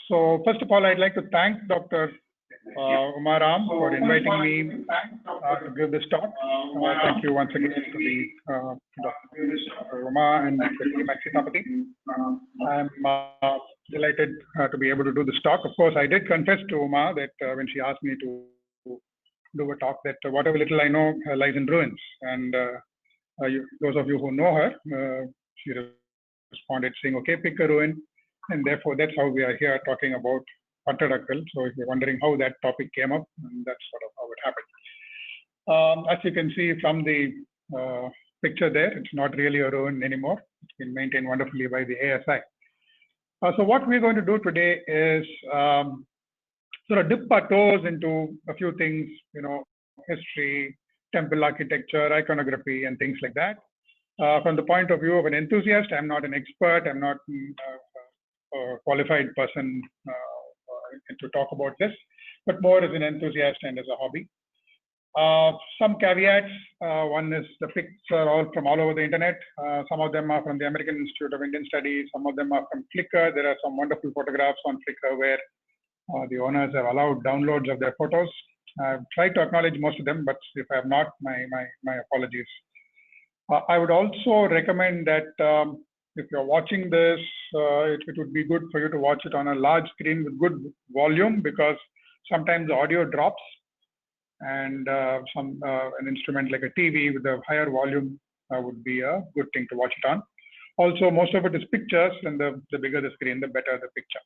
So first of all, I'd like to thank Dr. Umaram for inviting me to give this talk. Thank you once again to the Dr. Uma and the team at Sitapati. I'm delighted to be able to do this talk. Of course, I did confess to Uma that when she asked me to do a talk, that whatever little I know lies in ruins. And those of you who know her, she responded saying, okay, pick a ruin. And therefore, that's how we are here talking about Pattadakal. So if you're wondering how that topic came up, that's sort of how it happened. As you can see from the picture there, it's not really a ruin anymore. It's been maintained wonderfully by the ASI. So what we're going to do today is sort of dip our toes into a few things, history, temple architecture, iconography, and things like that. From the point of view of an enthusiast, I'm not an expert. I'm not a qualified person to talk about this, but more as an enthusiast and as a hobby. Some caveats. One is the pics are all from all over the internet. Some of them are from the American Institute of Indian Studies. Some of them are from Flickr. There are some wonderful photographs on Flickr where the owners have allowed downloads of their photos. I've tried to acknowledge most of them, but if I have not, my apologies. I would also recommend that if you're watching this, it would be good for you to watch it on a large screen with good volume, because sometimes the audio drops, and an instrument like a TV with a higher volume would be a good thing to watch it on. Also, most of it is pictures, and the bigger the screen, the better the picture.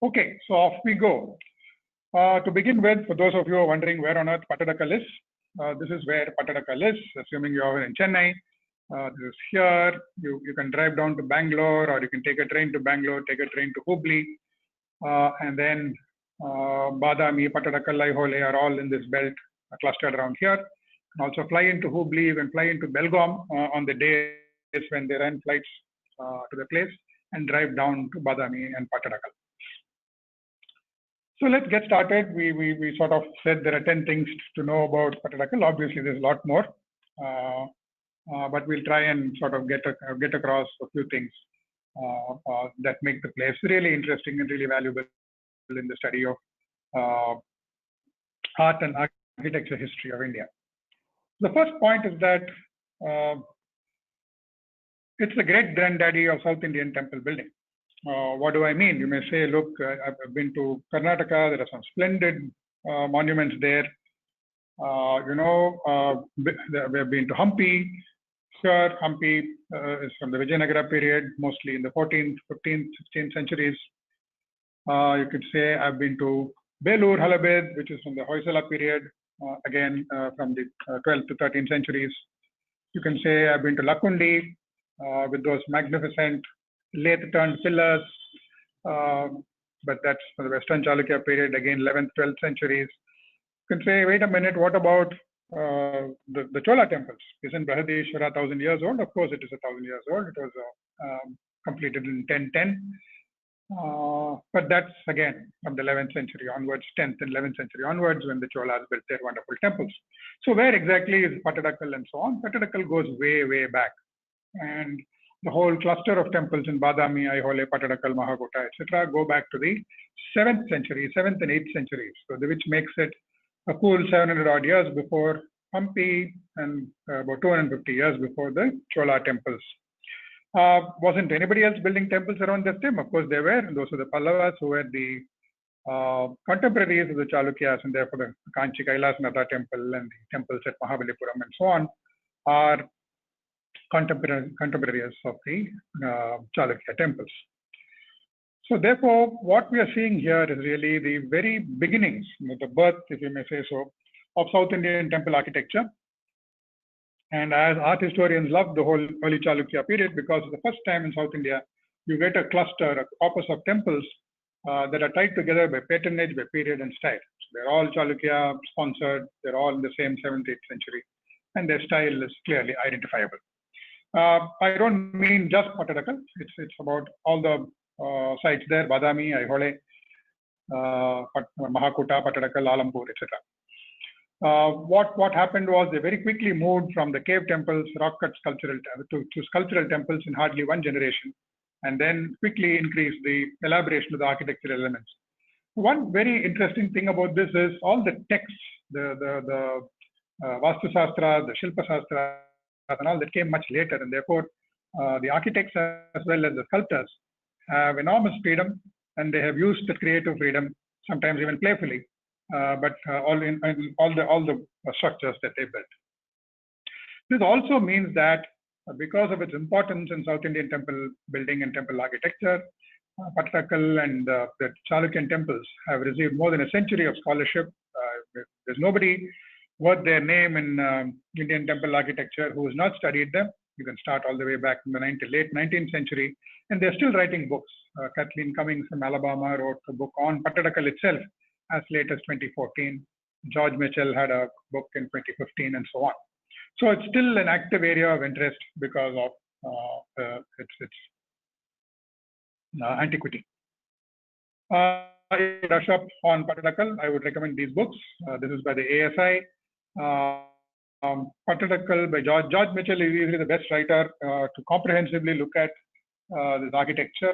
Okay, so off we go. To begin with, for those of you who are wondering where on earth Pattadakal is, this is where Pattadakal is, assuming you are in Chennai. This is here. You can drive down to Bangalore, or you can take a train to Bangalore, take a train to Hubli, and then Badami, Pattadakal, Aihole are all in this belt clustered around here. You can also fly into Hubli, you can fly into Belgaum on the days when they run flights to the place, and drive down to Badami and Pattadakal. So let's get started. We sort of said there are 10 things to know about Pattadakal. Obviously, there's a lot more. But we'll try and sort of get across a few things that make the place really interesting and really valuable in the study of art and architecture history of India. The first point is that it's the great granddaddy of South Indian temple building. What do I mean? You may say, look, I've been to Karnataka. There are some splendid monuments there. We have been to Hampi. Sure, Hampi is from the Vijayanagara period, mostly in the 14th, 15th, 16th centuries. You could say I've been to Belur, Halabed, which is from the Hoysala period, again from the 12th to 13th centuries. You can say I've been to Lakundi with those magnificent lathe-turned pillars, but that's from the Western Chalukya period, again 11th, 12th centuries. You can say, wait a minute, what about the Chola temples? Isn't Brihadishwara 1,000 years old? Of course, it is 1,000 years old. It was completed in 1010. But that's again from the 11th century onwards, 10th and 11th century onwards, when the Cholas built their wonderful temples. So where exactly is Pattadakal and so on? Pattadakal goes way, way back. And the whole cluster of temples in Badami, Aihole, Pattadakal, Mahakota, etc., go back to the 7th century, 7th and 8th centuries, so which makes it a cool 700 odd years before Hampi and about 250 years before the Chola temples. Wasn't anybody else building temples around this time? Of course they were, and those are the Pallavas, who were the contemporaries of the Chalukyas, and therefore the Kanchi Kailasnatha temple and the temples at Mahabalipuram and so on are contemporaries of the Chalukya temples. So therefore, what we are seeing here is really the very beginnings, the birth, if you may say so, of South Indian temple architecture. And as art historians love the whole early Chalukya period, because it's the first time in South India you get a cluster, a corpus of temples that are tied together by patronage, by period and style. So they're all Chalukya sponsored, they're all in the same 7th, 8th century, and their style is clearly identifiable. I don't mean just Pattadakal, it's about all the sites there, Badami, Aihole, Mahakuta, Pattadakal, Alampur, etc. What happened was they very quickly moved from the cave temples, rock cut sculptural to sculptural temples in hardly one generation. and then quickly increased the elaboration of the architectural elements. One very interesting thing about this is all the texts, the Vastu Sastra, the Shilpa Sastra, and all that came much later, and therefore the architects as well as the sculptors have enormous freedom, and they have used the creative freedom, sometimes even playfully, but all the structures that they built. This also means that because of its importance in South Indian temple building and temple architecture, Pattadakal and the Chalukyan temples have received more than a century of scholarship. There's nobody worth their name in Indian temple architecture who has not studied them. You can start all the way back in the late 19th century, and they're still writing books. Kathleen Cummings from Alabama wrote a book on Pattadakal itself as late as 2014. George Mitchell had a book in 2015, and so on. So it's still an active area of interest because of its antiquity. Brush up on Pattadakal, I would recommend these books. This is by the ASI. Pattadakal by George Mitchell is usually the best writer to comprehensively look at this architecture.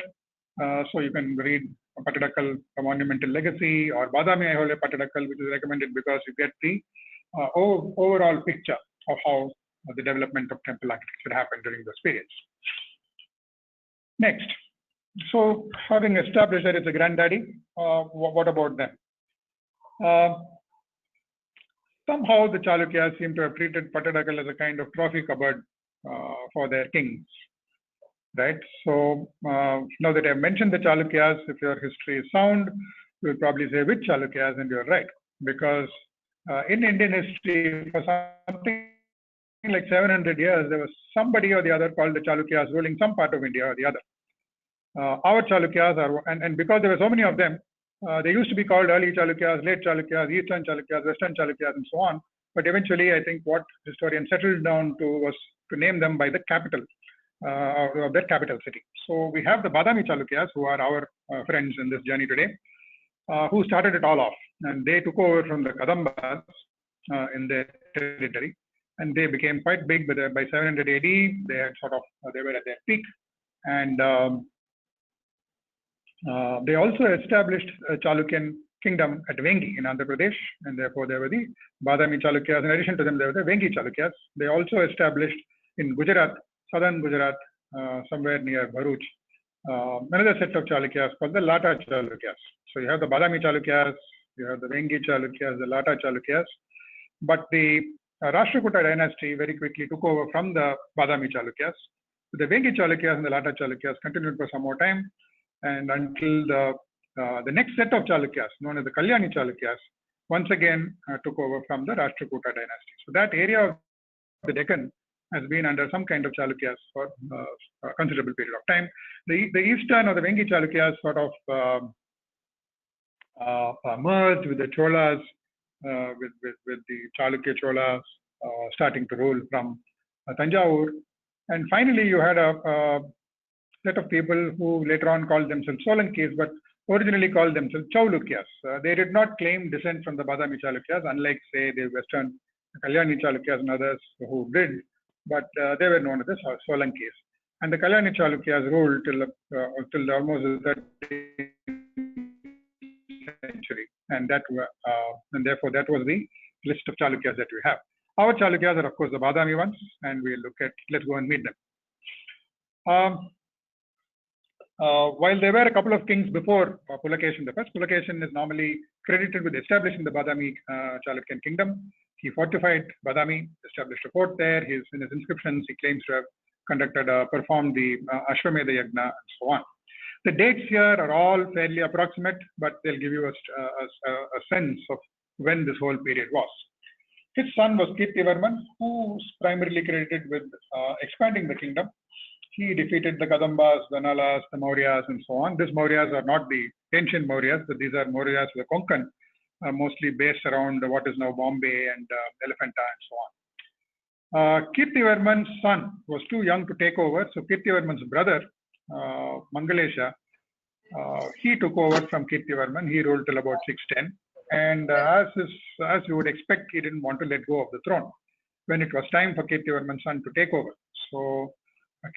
So you can read Pattadakal, A Monumental Legacy, or Badami Aihole Pattadakal, which is recommended because you get the overall picture of how the development of temple architecture happened during those periods. Next, so having established that it's a granddaddy, what about them? Somehow the Chalukyas seem to have treated Pattadakal as a kind of trophy cupboard for their kings, right? So now that I've mentioned the Chalukyas, if your history is sound, you'll probably say which Chalukyas, and you're right, because in Indian history, for something like 700 years, there was somebody or the other called the Chalukyas ruling some part of India or the other. Our Chalukyas are, and because there were so many of them, they used to be called early Chalukyas, late Chalukyas, eastern Chalukyas, western Chalukyas, and so on. But eventually, I think what historians settled down to was to name them by the capital of their capital city. So we have the Badami Chalukyas, who are our friends in this journey today, who started it all off, and they took over from the Kadambas in their territory, and they became quite big. But by 700 AD, they had they were at their peak, and they also established a Chalukyan kingdom at Vengi in Andhra Pradesh, and therefore there were the Badami Chalukyas. In addition to them, there were the Vengi Chalukyas. They also established in Gujarat, southern Gujarat, somewhere near Bharuch, another set of Chalukyas called the Lata Chalukyas. So you have the Badami Chalukyas, you have the Vengi Chalukyas, the Lata Chalukyas, but the Rashtrakuta dynasty very quickly took over from the Badami Chalukyas. The Vengi Chalukyas and the Lata Chalukyas continued for some more time, and until the next set of Chalukyas, known as the Kalyani Chalukyas, once again took over from the Rashtrakuta dynasty. So that area of the Deccan has been under some kind of Chalukyas for a considerable period of time. The eastern or the Vengi Chalukyas sort of merged with the Cholas, with the Chalukya Cholas starting to rule from Tanjavur. And finally, you had a set of people who later on called themselves Solankis, but originally called themselves Chalukyas. They did not claim descent from the Badami Chalukyas, unlike, say, the Western Kalyani Chalukyas and others who did, but they were known as the Solankis. And the Kalyani Chalukyas ruled till almost the 13th century, and therefore that was the list of Chalukyas that we have. Our Chalukyas are, of course, the Badami ones, and let's go and meet them. While there were a couple of kings before Pulakeshin, the first Pulakeshin is normally credited with establishing the Badami Chalukyan kingdom. He fortified Badami, established a fort there. In his inscriptions, he claims to have performed the Ashwamedha Yagna and so on. The dates here are all fairly approximate, but they'll give you a sense of when this whole period was. His son was Kirtivarman, who's primarily credited with expanding the kingdom. He defeated the Kadambas, the Nalas, the Mauryas, and so on. These Mauryas are not the ancient Mauryas, but these are Mauryas of the Konkan, mostly based around what is now Bombay and Elephanta and so on. Kirtivarman's son was too young to take over, so Kirtivarman's brother, Mangalesha, he took over from Kirtivarman. He ruled till about 610, and as you would expect, he didn't want to let go of the throne when it was time for Kirtivarman's son to take over. So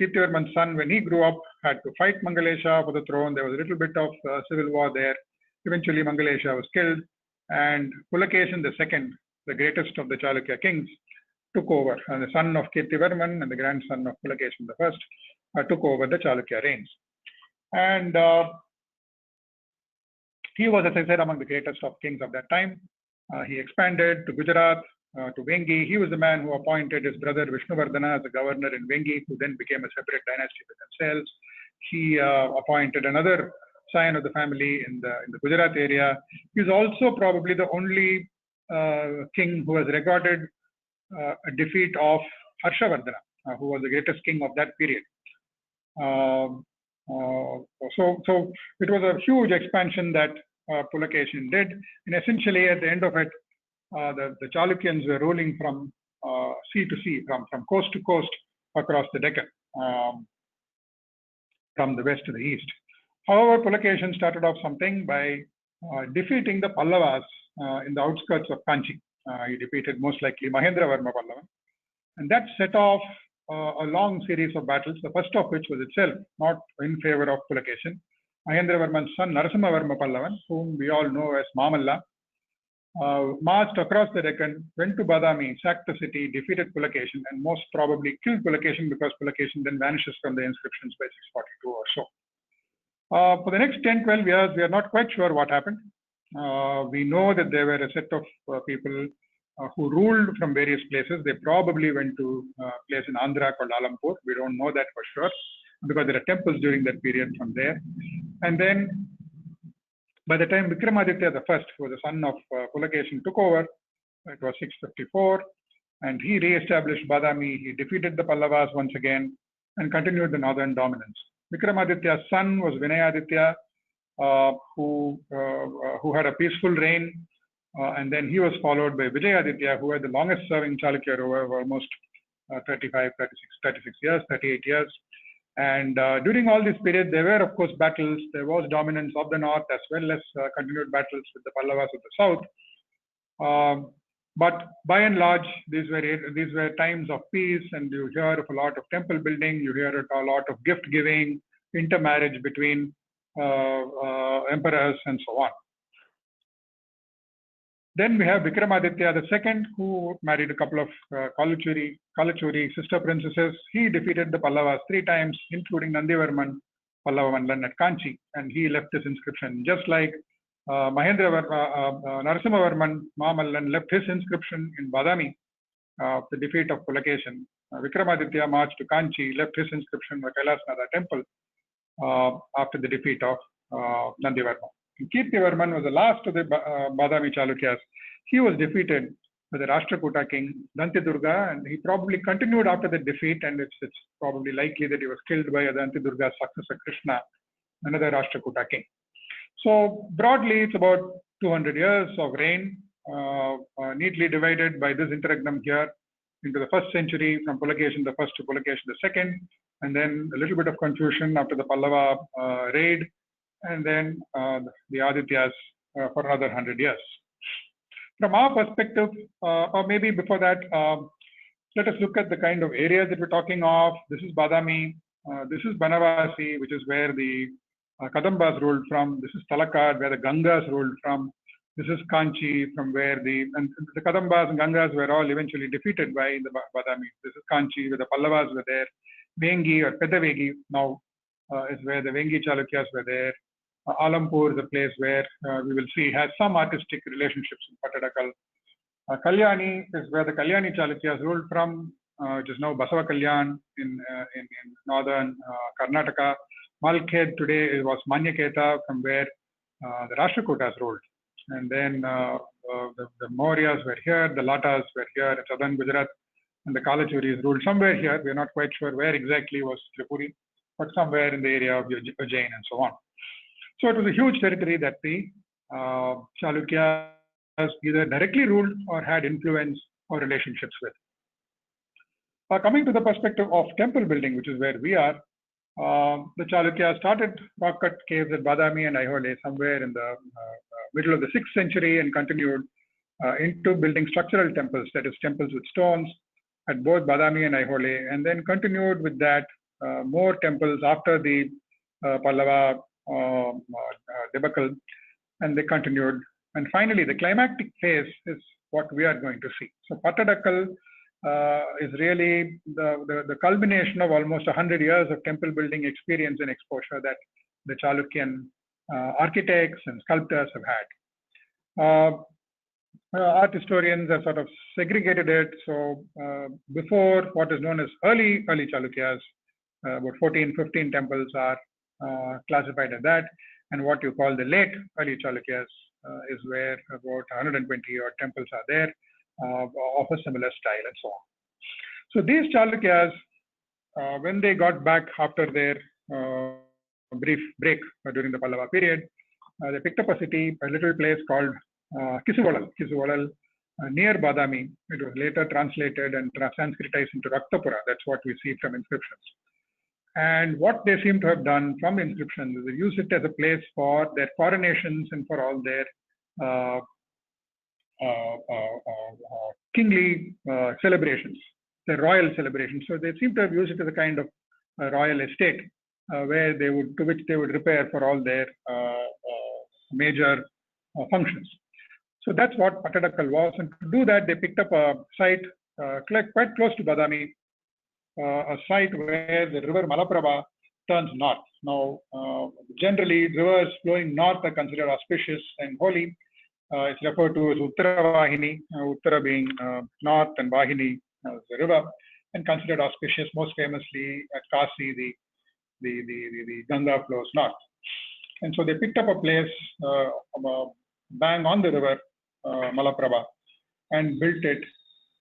Kirtivarman's son, when he grew up, had to fight Mangalesha for the throne. There was a little bit of civil war there. Eventually, Mangalesha was killed, and Pulakeshin II, the greatest of the Chalukya kings, took over. And the son of Kirtivarman and the grandson of Pulakeshin I took over the Chalukya reigns. And he was, as I said, among the greatest of kings of that time. He expanded to Gujarat, to Vengi. He was the man who appointed his brother Vishnuvardhana as a governor in Vengi, who then became a separate dynasty with themselves. He appointed another scion of the family in the Gujarat area. He is also probably the only king who has recorded a defeat of Harshavardhana, who was the greatest king of that period. So it was a huge expansion that Pulakeshin did, and essentially at the end of it, the Chalukyans were ruling from sea to sea, from coast to coast across the Deccan, from the west to the east. However, Pulakeshin started off something by defeating the Pallavas in the outskirts of Kanchi. He defeated most likely Mahendravarma Pallavan, and that set off a long series of battles, the first of which was itself not in favor of Pulakeshin. Mahendravarman's son Narasimhavarma Pallavan, whom we all know as Mamalla, marched across the Deccan, went to Badami, sacked the city, defeated Pulakeshin, and most probably killed Pulakeshin, because Pulakeshin then vanishes from the inscriptions by 642 or so. For the next 10-12 years, we are not quite sure what happened. We know that there were a set of people who ruled from various places. They probably went to a place in Andhra called Alampur. We don't know that for sure, because there are temples during that period from there. And then by the time Vikramaditya I, who was the son of Pulakeshin, took over, it was 654, and he re-established Badami. He defeated the Pallavas once again and continued the northern dominance. Vikramaditya's son was Vinayaditya, who had a peaceful reign, and then he was followed by Vijayaditya, who had the longest serving Chalukya ruler of almost 38 years. And during all this period, there were, of course, battles. There was dominance of the north as well as continued battles with the Pallavas of the south. But by and large, these were times of peace, and you hear of a lot of temple building, you hear a lot of gift giving, intermarriage between emperors, and so on. Then we have Vikramaditya II, who married a couple of Kalachuri sister princesses. He defeated the Pallavas 3 times, including Nandivarman Pallava at Kanchi, and he left his inscription, just like Narasimhavarman Mamallan left his inscription in Badami, the defeat of Pulakeshin. Vikramaditya marched to Kanchi, left his inscription in the Kailasnatha temple after the defeat of Nandivarma. Kirtivarman was the last of the Badami Chalukyas. He was defeated by the Rashtrakuta king Dantidurga, and he probably continued after the defeat, and it's probably likely that he was killed by Dantidurga's successor Krishna, another Rashtrakuta king. So broadly, it's about 200 years of reign, neatly divided by this interregnum here into the 1st century, from Pulakeshin I to Pulakeshin II, and then a little bit of confusion after the Pallava raid, and then the Adityas for another 100 years. From our perspective, or maybe before that, let us look at the kind of areas that we're talking of. This is Badami, this is Banavasi, which is where the Kadambas ruled from. This is Talakad, where the Gangas ruled from. This is Kanchi, from where the Kadambas and Gangas were all eventually defeated by the Badami. This is Kanchi, where the Pallavas were there. Vengi or Pedavegi now is where the Vengi Chalukyas were there. Alampur is a place where we will see has some artistic relationships in Pattadakal. Kalyani is where the Kalyani Chalukyas ruled from, which is now Basava Kalyan in northern Karnataka. Malkhed today was Manyaketa, from where the Rashtrakutas ruled. And then the Mauryas were here, the Latas were here in southern Gujarat, and the Kalachuris ruled somewhere here. We are not quite sure where exactly was Tripuri, but somewhere in the area of Ujjain and so on. So it was a huge territory that the Chalukyas either directly ruled or had influence or relationships with. Coming to the perspective of temple building, which is where we are, the Chalukyas started rock-cut caves at Badami and Aihole somewhere in the middle of the 6th century, and continued into building structural temples, that is temples with stones, at both Badami and Aihole, and then continued with that more temples after the Pallava debacle, and they continued. And finally, the climactic phase is what we are going to see. So Pattadakal is really the culmination of almost 100 years of temple building experience and exposure that the Chalukyan architects and sculptors have had. Art historians have sort of segregated it. So before, what is known as early Chalukyas, about 14, 15 temples are classified as that. And what you call the late early Chalukyas is where about 120 odd temples are there of a similar style and so on. So these Chalukyas, when they got back after their brief break during the Pallava period, they picked up a city, a little place called Kisuvalal, near Badami. It was later translated and Sanskritized into Raktapura. That's what we see from inscriptions. And what they seem to have done from inscriptions is they use it as a place for their coronations and for all their kingly celebrations, their royal celebrations. So they seem to have used it as a kind of royal estate where they would, to which they would repair for all their major functions. So that's what Pattadakal was. And to do that, they picked up a site quite close to Badami, a site where the river Malaprabha turns north. Now, generally, rivers flowing north are considered auspicious and holy. It's referred to as Uttara Vahini, Uttara being north and Vahini the river, and considered auspicious. Most famously at Kasi, the Ganga flows north. And so they picked up a place bang on the river Malaprabha and built it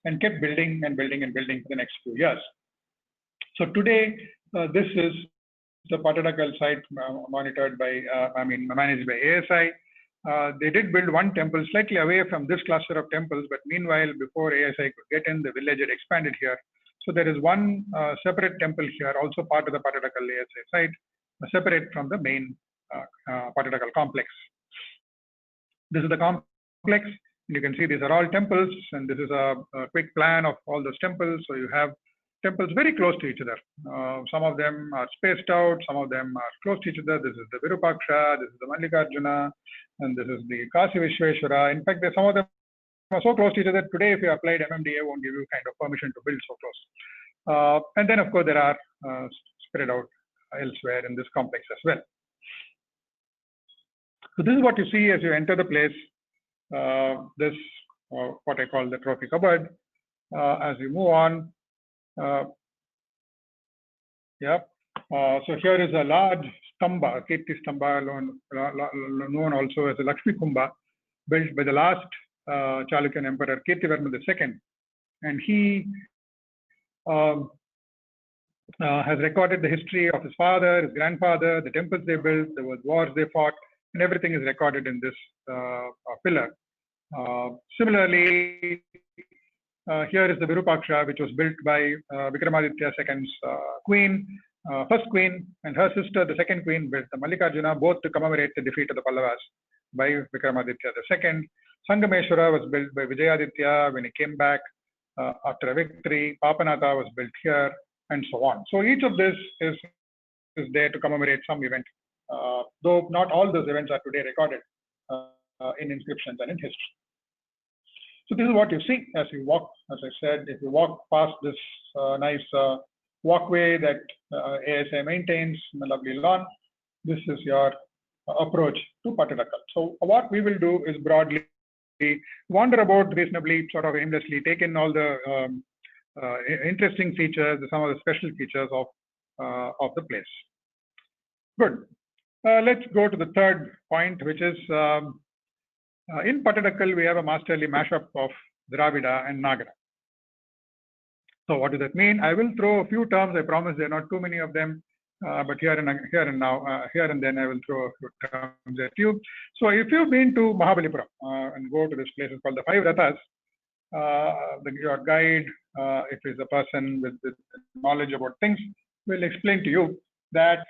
and kept building and building and building for the next few years. So today, this is the Pattadakal site monitored by, managed by ASI. They did build one temple slightly away from this cluster of temples, but meanwhile, before ASI could get in, the village had expanded here. So there is one separate temple here, also part of the Pattadakal ASI site, separate from the main Pattadakal complex. This is the complex. You can see these are all temples, and this is a quick plan of all those temples. So you have temples very close to each other. Some of them are spaced out, some of them are close to each other. This is the Virupaksha, this is the Mallikarjuna, and this is the Kasi Vishweshwara. In fact, some of them are so close to each other. Today, if you applied MMDA, won't give you kind of permission to build so close. And then, of course, there are spread out elsewhere in this complex as well. So this is what you see as you enter the place. This, what I call the trophy cupboard. As we move on, so here is a large stamba, Kirti stamba, known also as the Lakshmi Kumbha, built by the last Chalukyan emperor Kirtivarma II, and he has recorded the history of his father, his grandfather, the temples they built, there was wars they fought, and everything is recorded in this pillar. Similarly, here is the Virupaksha, which was built by Vikramaditya II's queen, first queen, and her sister, the second queen, built the Mallikarjuna, both to commemorate the defeat of the Pallavas by Vikramaditya II. Sangameshwara was built by Vijayaditya when he came back after a victory. Papanatha was built here, and so on. So each of this is there to commemorate some event, though not all those events are today recorded in inscriptions and in history. So this is what you see as you walk. As I said, if you walk past this nice walkway that ASI maintains in the lovely lawn, this is your approach to Pattadakal. So what we will do is broadly wander about reasonably, sort of aimlessly, take in all the interesting features, some of the special features of the place. Good. Let's go to the third point, which is in Pattadakal, we have a masterly mashup of Dravida and Nagara. So what does that mean? I will throw a few terms. I promise there are not too many of them, but here and then I will throw a few terms at you. So if you've been to Mahabalipuram and go to this place, it's called the Five Rathas, your guide, if he's a person with knowledge about things, will explain to you that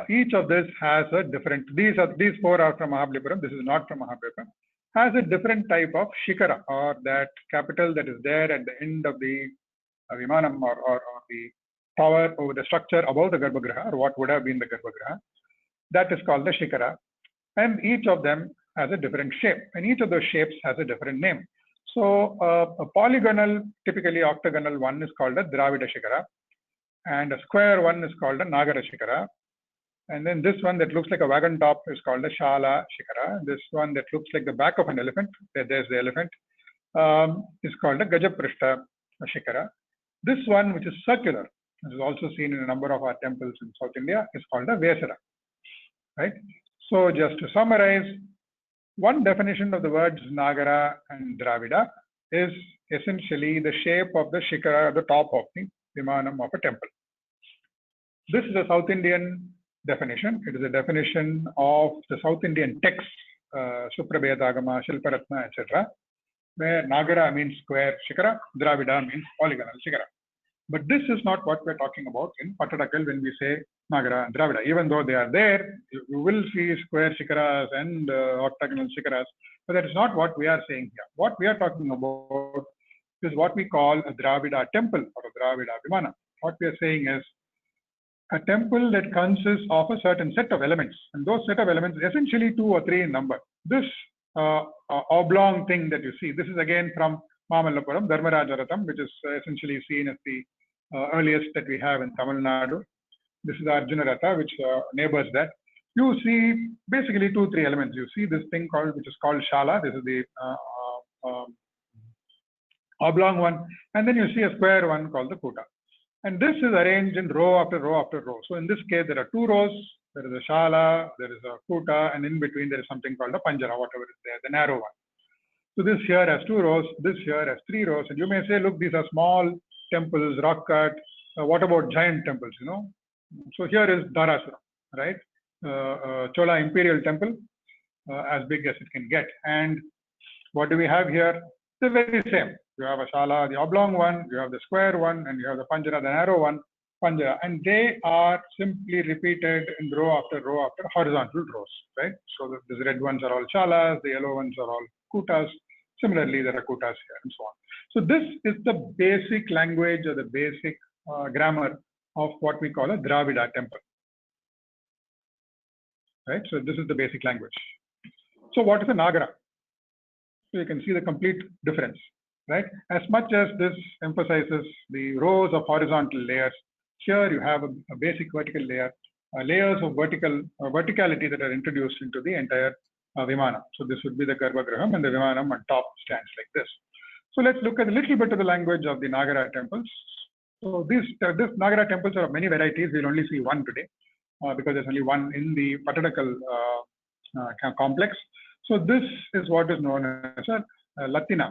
each of this has a different, these four are from Mahabalipuram, this is not from Mahabalipuram, has a different type of shikara, or that capital that is there at the end of the Vimanam or the tower over the structure above the Garbhagriha, or what would have been the Garbhagriha. That is called the Shikara. And each of them has a different shape, and each of those shapes has a different name. So a polygonal, typically octagonal one is called a Dravida Shikara, and a square one is called a Nagara Shikara. And then this one that looks like a wagon top is called a Shala Shikara. This one that looks like the back of an elephant, there's the elephant, is called a Gajaprishta Shikara. This one, which is circular, which is also seen in a number of our temples in South India, is called a Vesara. Right? So just to summarize, one definition of the words Nagara and Dravida is essentially the shape of the Shikara at the top of the Vimanam of a temple. This is a South Indian definition. It is a definition of the South Indian texts, Suprabhetagama, Shilparatna, etc., where Nagara means square Shikara, Dravida means polygonal Shikara. But this is not what we're talking about in Pattadakal when we say Nagara and Dravida. Even though they are there, you will see square Shikaras and octagonal Shikaras, but that is not what we are saying here. What we are talking about is what we call a Dravida temple or a Dravida Vimana. What we are saying is a temple that consists of a certain set of elements, and those set of elements essentially 2 or 3 in number. This oblong thing that you see, this is again from Mamallapuram, Dharmarajaratham, which is essentially seen as the earliest that we have in Tamil Nadu. This is Arjuna Ratha, which neighbors that. You see basically 2, 3 elements. You see this thing which is called Shala. This is the oblong one, and then you see a square one called the Kuta. And this is arranged in row after row after row. So in this case, there are 2 rows. There is a Shala, there is a Kuta, and in between there is something called a Panjara, whatever is there, the narrow one. So this here has 2 rows, this here has 3 rows, and you may say, look, these are small temples, rock cut. What about giant temples? You know, so here is Dharasura, right? Chola Imperial Temple, as big as it can get. And what do we have here? The very same. You have a Shala, the oblong one, you have the square one, and you have the Panjara, the narrow one, Panjara, and they are simply repeated in row after horizontal rows, right? So the red ones are all Shalas, the yellow ones are all Kutas. Similarly, there are Kutas here and so on. So this is the basic language or the basic grammar of what we call a Dravida temple, right? So this is the basic language. So what is a Nagara? So you can see the complete difference, right? As much as this emphasizes the rows of horizontal layers, here you have a basic vertical layer, layers of verticality that are introduced into the entire Vimana. So this would be the Garbhagraham, and the Vimanam on top stands like this. So let's look at a little bit of the language of the Nagara temples. So these Nagara temples are of many varieties. We'll only see one today because there's only one in the Pattadakal complex. So this is what is known as a Latina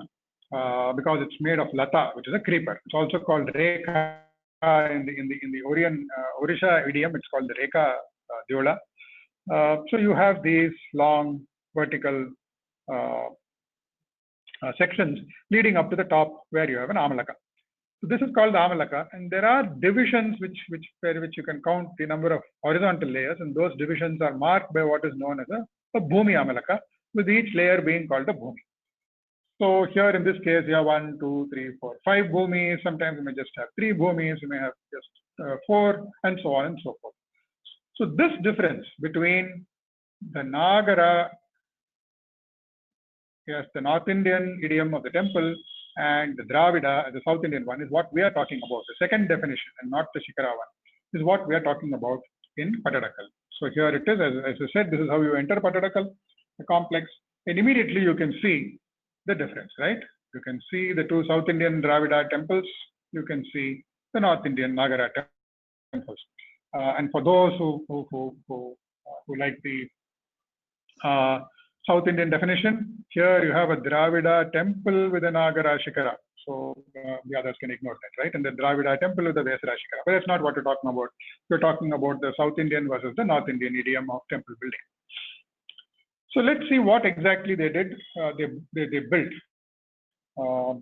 because it's made of Lata, which is a creeper. It's also called Rekha in the Orisha idiom. It's called the Rekha Diola. So you have these long vertical sections leading up to the top where you have an Amalaka. So this is called the Amalaka, and there are divisions which you can count the number of horizontal layers, and those divisions are marked by what is known as a Bhumi Amalaka, with each layer being called a Bhumi. So here in this case, you have 1, 2, 3, 4, 5 Bhumis. Sometimes you may just have 3 Bhumis, you may have just 4, and so on and so forth. So this difference between the Nagara, yes, the North Indian idiom of the temple, and the Dravida, the South Indian one, is what we are talking about. The second definition, and not the Shikara one, is what we are talking about in Pattadakal. So here it is, as I said, this is how you enter Pattadakal, the complex, and immediately you can see the difference, right? You can see the 2 South Indian Dravida temples, you can see the North Indian Nagara temples. And for those who like the South Indian definition, here you have a Dravida temple with a Nagara Shikara. So the others can ignore that, right? And the Dravida temple with the Vesara Shikara. But that's not what we're talking about. We're talking about the South Indian versus the North Indian idiom of temple building. So let's see what exactly they did. They built. So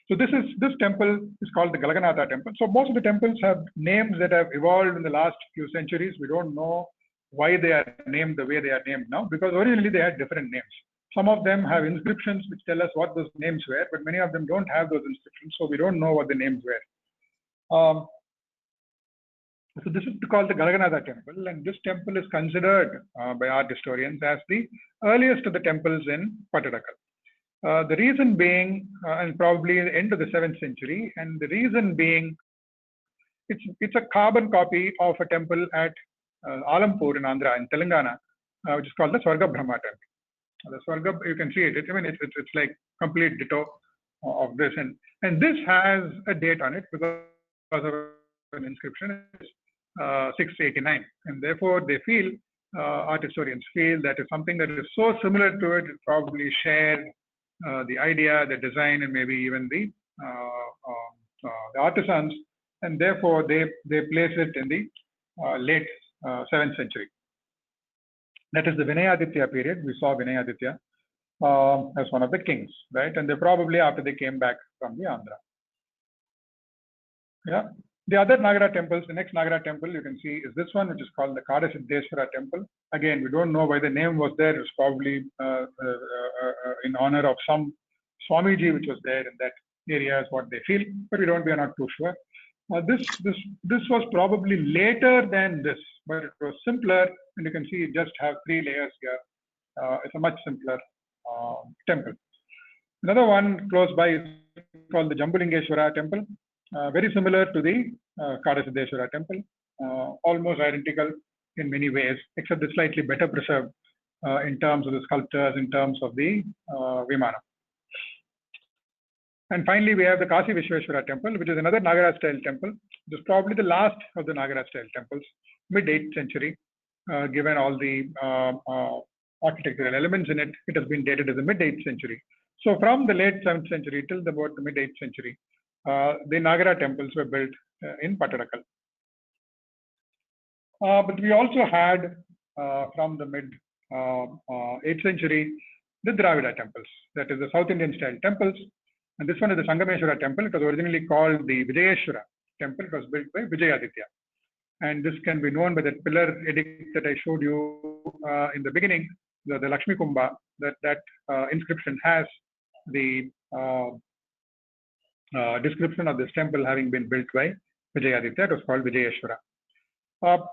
this temple is called the Galaganatha temple. So most of the temples have names that have evolved in the last few centuries. We don't know why they are named the way they are named now, because originally they had different names. Some of them have inscriptions which tell us what those names were, but many of them don't have those inscriptions, so we don't know what the names were. So this is called the Garaganatha temple, and this temple is considered by art historians as the earliest of the temples in Pattadakal. The reason being, and probably the end of the 7th century, and the reason being, it's a carbon copy of a temple at Alampur in Andhra, in Telangana, which is called the Swarga Brahma temple. The Swarga, you can see it. I mean, it's like complete ditto of this, and this has a date on it because of an inscription. It's 689, and therefore they feel, art historians feel, that if something that is so similar to it, it probably shared the idea, the design, and maybe even the artisans, and therefore they place it in the late 7th century. That is the Vinayaditya period. We saw Vinayaditya as one of the kings, right? And they probably after they came back from the Andhra. Yeah. The other Nagara temples, the next Nagara temple you can see is this one, which is called the Kadasiddheshwara temple. Again, we don't know why the name was there. It's probably in honor of some Swamiji which was there in that area, is what they feel, but we are not too sure. This was probably later than this, but it was simpler, and you can see it just have 3 layers here. It's a much simpler temple. Another one close by is called the Jambulingeshwara temple, very similar to the Kadasiddheshwara temple, almost identical in many ways, except it's slightly better preserved in terms of the sculptures, in terms of the Vimana. And finally, we have the Kasi Vishweshwara temple, which is another Nagara style temple. It is probably the last of the Nagara style temples, mid 8th century. Given all the architectural elements in it, it has been dated as the mid 8th century. So from the late 7th century till about the mid 8th century, the Nagara temples were built in Pattadakal. But we also had from the mid 8th century the Dravida temples, that is the South Indian style temples. And this one is the Sangameshwara temple. It was originally called the Vijayeshwara temple. It was built by Vijayaditya. And this can be known by that pillar edict that I showed you in the beginning, the Lakshmi Kumbha, that inscription has the description of this temple having been built by Vijayaditya. It was called Vijayeshwara.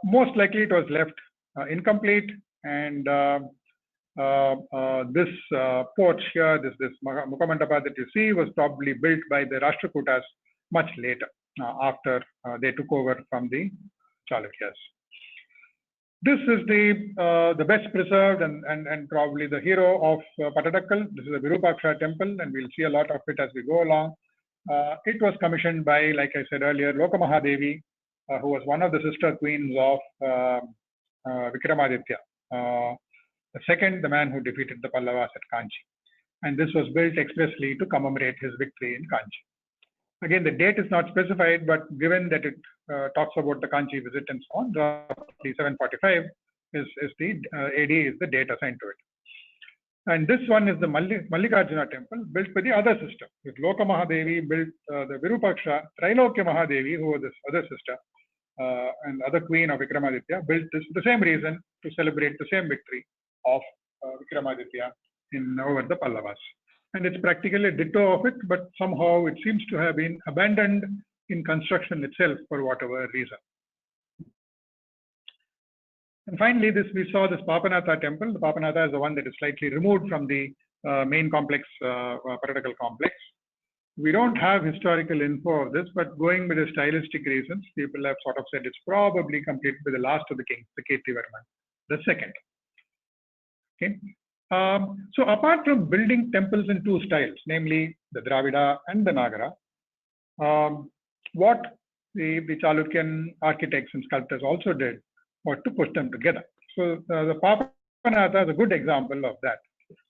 Most likely it was left incomplete, and this porch here, this Mukhamandapa that you see, was probably built by the Rashtrakutas much later, after they took over from the Chalukyas. This is the best preserved and probably the hero of Pattadakal. This is a Virupaksha temple, and we'll see a lot of it as we go along. It was commissioned by, like I said earlier, Lokamahadevi, who was one of the sister queens of Vikramaditya. The second, the man who defeated the Pallavas at Kanchi. And this was built expressly to commemorate his victory in Kanchi. Again, the date is not specified, but given that it talks about the Kanchi visit and so on, roughly 745 is the AD is the date assigned to it. And this one is the Mallikarjuna temple, built by the other sister. If Loka Mahadevi built the Virupaksha, Trailokya Mahadevi, who was this other sister, and other queen of Vikramaditya, built this for the same reason, to celebrate the same victory of Vikramaditya over the Pallavas. And it's practically a ditto of it, but somehow it seems to have been abandoned in construction itself for whatever reason. And finally, we saw this Papanatha temple. The Papanatha is the one that is slightly removed from the main complex, Pattadakal complex. We don't have historical info of this, but going by the stylistic reasons, people have sort of said it's probably completed by the last of the kings, the Kirtivarman, the second. Okay. So apart from building temples in 2 styles, namely the Dravida and the Nagara, what the Chalukyan architects and sculptors also did was to put them together. So the Papanatha is a good example of that.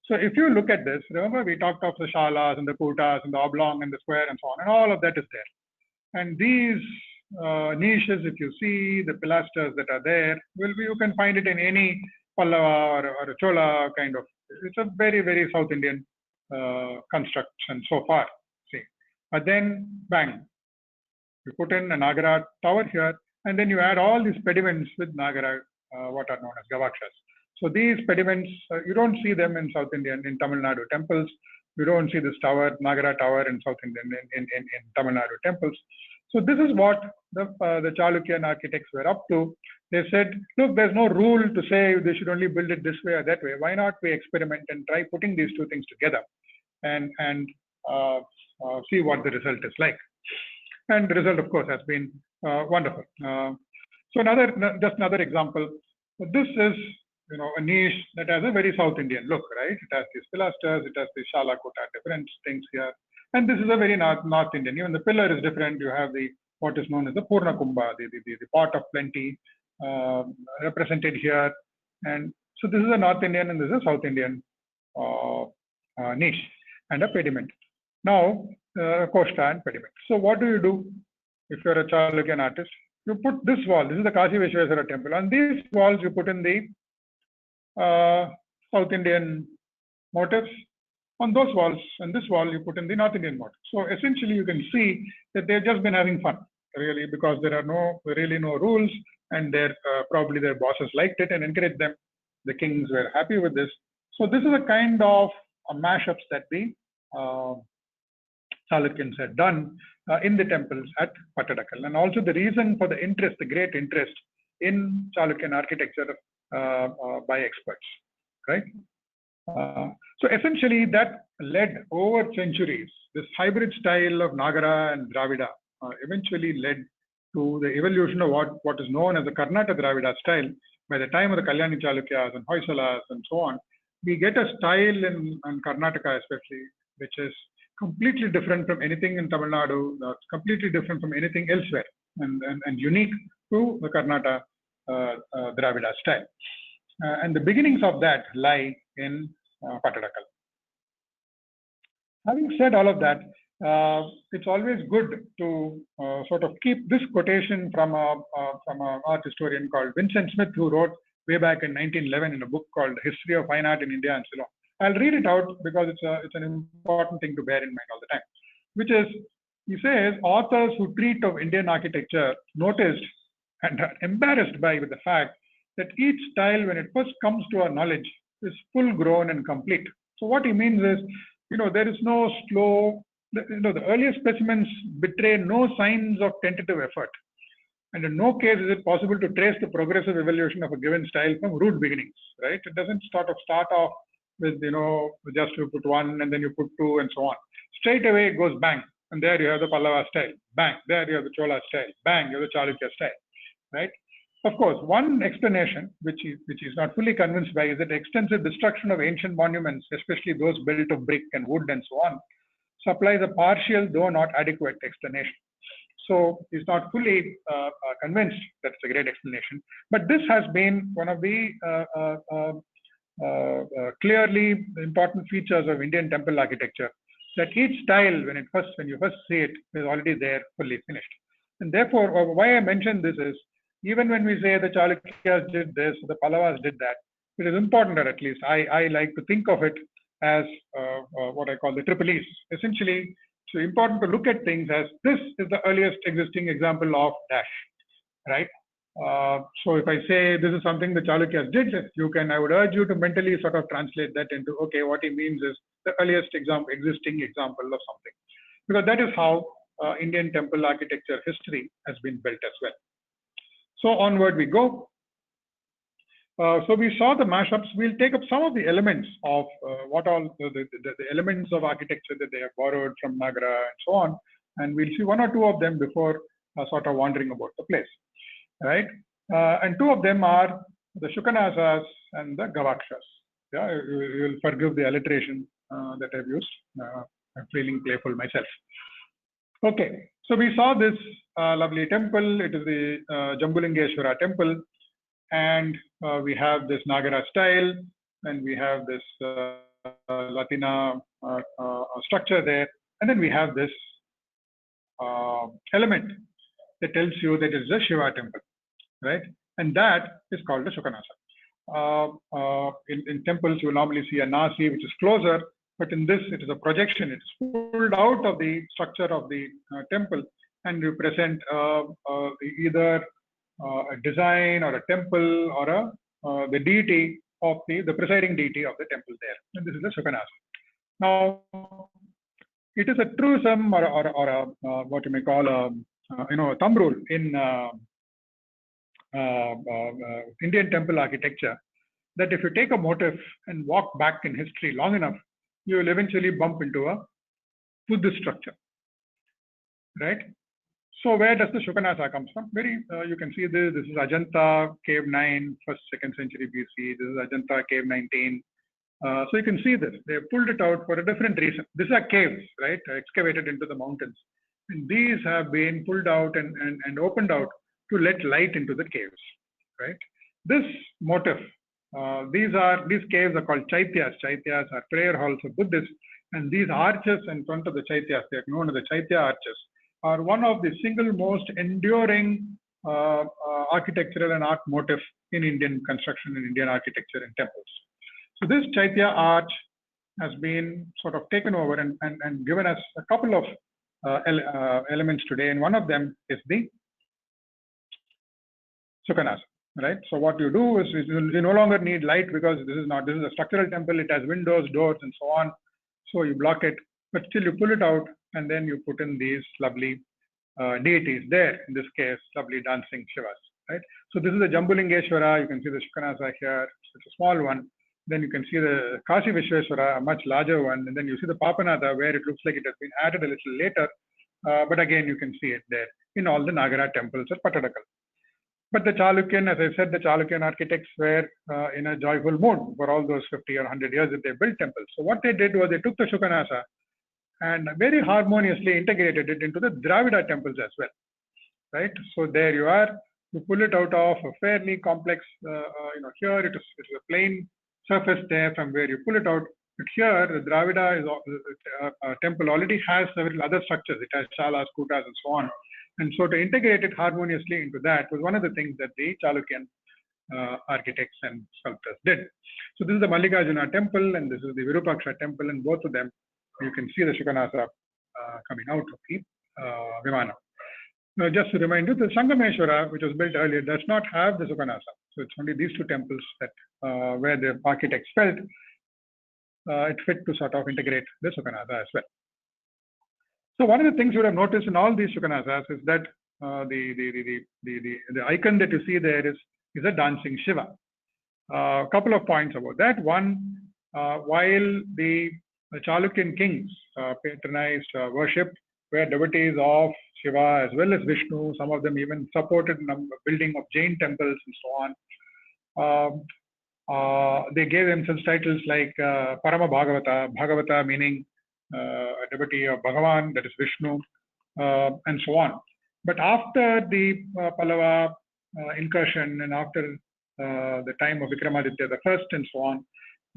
So if you look at this, remember we talked of the shalas and the kutas and the oblong and the square and so on, and all of that is there. And these niches, if you see the pilasters that are there, you can find it in any Pallava or a Chola kind of. It's a very, very South Indian construction so far. See, but then bang, you put in a Nagara tower here, and then you add all these pediments with Nagara, what are known as Gavakshas. So these pediments, you don't see them in South Indian, in Tamil Nadu temples. You don't see this tower, Nagara tower in South Indian, in Tamil Nadu temples. So this is what the Chalukyan architects were up to. They said, look, there's no rule to say they should only build it this way or that way. Why not we experiment and try putting these two things together and see what the result is like. And the result, of course, has been wonderful. So just another example. This is, a niche that has a very South Indian look, right? It has these pilasters, it has the shala kota, different things here. And this is a very North Indian. Even the pillar is different. You have what is known as the Purna Kumbha, the pot of plenty represented here. And so this is a North Indian and this is a South Indian niche and a pediment. Now, Koshta and pediment. So what do you do if you're a Chalukyan artist? You put this wall. This is the Kashi Vishweswara temple. On these walls, you put in the South Indian motifs. On those walls, and this wall, you put in the North Indian motifs. So essentially, you can see that they've just been having fun, really, because there are really no rules, and probably their bosses liked it and encouraged them. The kings were happy with this. So this is a kind of mashups that the Chalukyans had done in the temples at Pattadakal. And also the reason for the interest, the great interest in Chalukyan architecture by experts, right? So essentially that led over centuries, this hybrid style of Nagara and Dravida eventually led to the evolution of what is known as the Karnataka Dravida style. By the time of the Kalyani Chalukyas and Hoysalas and so on, we get a style in Karnataka especially, which is completely different from anything in Tamil Nadu, completely different from anything elsewhere, and unique to the Karnataka Dravida style. And the beginnings of that lie in Pattadakal. Having said all of that, it's always good to sort of keep this quotation from an art historian called Vincent Smith, who wrote way back in 1911 in a book called History of Fine Art in India and Ceylon. I'll read it out because it's an important thing to bear in mind all the time, which is, he says, authors who treat of Indian architecture noticed and are embarrassed with the fact that each style, when it first comes to our knowledge, is full grown and complete. So what he means is, there is no slow, the earliest specimens betray no signs of tentative effort. And in no case is it possible to trace the progressive evolution of a given style from rude beginnings, right? It doesn't start off with, just you put one and then you put two and so on. Straight away it goes bang. And there you have the Pallava style. Bang. There you have the Chola style. Bang. You have the Chalukya style, right? Of course, one explanation, which is not fully convinced by, is that extensive destruction of ancient monuments, especially those built of brick and wood and so on, supplies a partial, though not adequate explanation. So he's not fully convinced that it's a great explanation. But this has been one of the clearly important features of Indian temple architecture, that each style, when you first see it, is already there, fully finished. And therefore, why I mention this is, even when we say the Chalukyas did this, the Pallavas did that, it is important, or at least I like to think of it as what I call the triple E's. Essentially, it's important to look at things as this is the earliest existing example of dash, right? So if I say this is something the Chalukyas did, I would urge you to mentally sort of translate that into, okay, what he means is the earliest existing example of something. Because that is how Indian temple architecture history has been built as well. So onward we go. So we saw the mashups. We'll take up some of the elements of what all the elements of architecture that they have borrowed from Nagara and so on. And we'll see one or two of them before sort of wandering about the place, right? And two of them are the Shukanasas and the Gavakshas. Yeah, you will forgive the alliteration that I've used. I'm feeling playful myself. Okay, so we saw this lovely temple. It is the Jambulingeshwara temple. And we have this Nagara style, and we have this Latina structure there. And then we have this element that tells you that it's a Shiva temple, right? And that is called the Shukanasa. In temples, you will normally see a Nasi, which is closer, but in this, it is a projection. It's pulled out of the structure of the temple, and you present either a design or a temple or the deity of the presiding deity of the temple there. And this is the Shukanasa. Now, it is a truism or what you may call thumb rule in Indian temple architecture, that if you take a motif and walk back in history long enough, you will eventually bump into a Buddhist structure, right? So where does the Shukanasa come from? You can see this. This is Ajanta Cave 9, 1st, 2nd century BC. This is Ajanta Cave 19. So you can see this. They pulled it out for a different reason. These are caves, right? Excavated into the mountains. And these have been pulled out and opened out to let light into the caves, right? This motif, these caves are called chaityas. Chaityas are prayer halls of Buddhists. And these arches in front of the chaityas, they are known as the chaitya arches, are one of the single most enduring architectural and art motif in Indian construction and Indian architecture and temples. So this chaitya arch has been sort of taken over and given us a couple of elements today, and one of them is the Sukhanasa, right? So what you do is you no longer need light because this is a structural temple. It has windows, doors, and so on. So you block it, but still you pull it out and then you put in these lovely deities there. In this case, lovely dancing Shivas, right? So this is the Jambulingeshwara. You can see the Shukanasa here. It's a small one. Then you can see the Kashi Vishweshwara, a much larger one. And then you see the Papanatha, where it looks like it has been added a little later. But again, you can see it there in all the Nagara temples at Pattadakal. But the Chalukyan, as I said, the Chalukyan architects were in a joyful mood for all those 50 or 100 years that they built temples. So what they did was they took the Shukanasa and very harmoniously integrated it into the Dravida temples as well, right? So there you are. You pull it out of a fairly complex, here it is a plain surface there from where you pull it out. But here, the Dravida temple already has several other structures. It has shalas, kutas, and so on. And so to integrate it harmoniously into that was one of the things that the Chalukyan architects and sculptors did. So this is the Mallikarjuna temple and this is the Virupaksha temple, and both of them, you can see the Shukanasa coming out of the Vimana. Now, just to remind you, the Sangameshwara, which was built earlier, does not have the Shukanasa. So it's only these two temples that where the architects felt it fit to sort of integrate the Shukanasa as well. So one of the things you would have noticed in all these Shukanasas is that the icon that you see there is a dancing Shiva. A couple of points about that. One, while the Chalukyan kings patronized, worshipped, were devotees of Shiva as well as Vishnu. Some of them even supported building of Jain temples and so on. They gave themselves titles like Parama Bhagavata, Bhagavata meaning a devotee of Bhagavan, that is Vishnu, and so on. But after the Pallava incursion and after the time of Vikramaditya I and so on,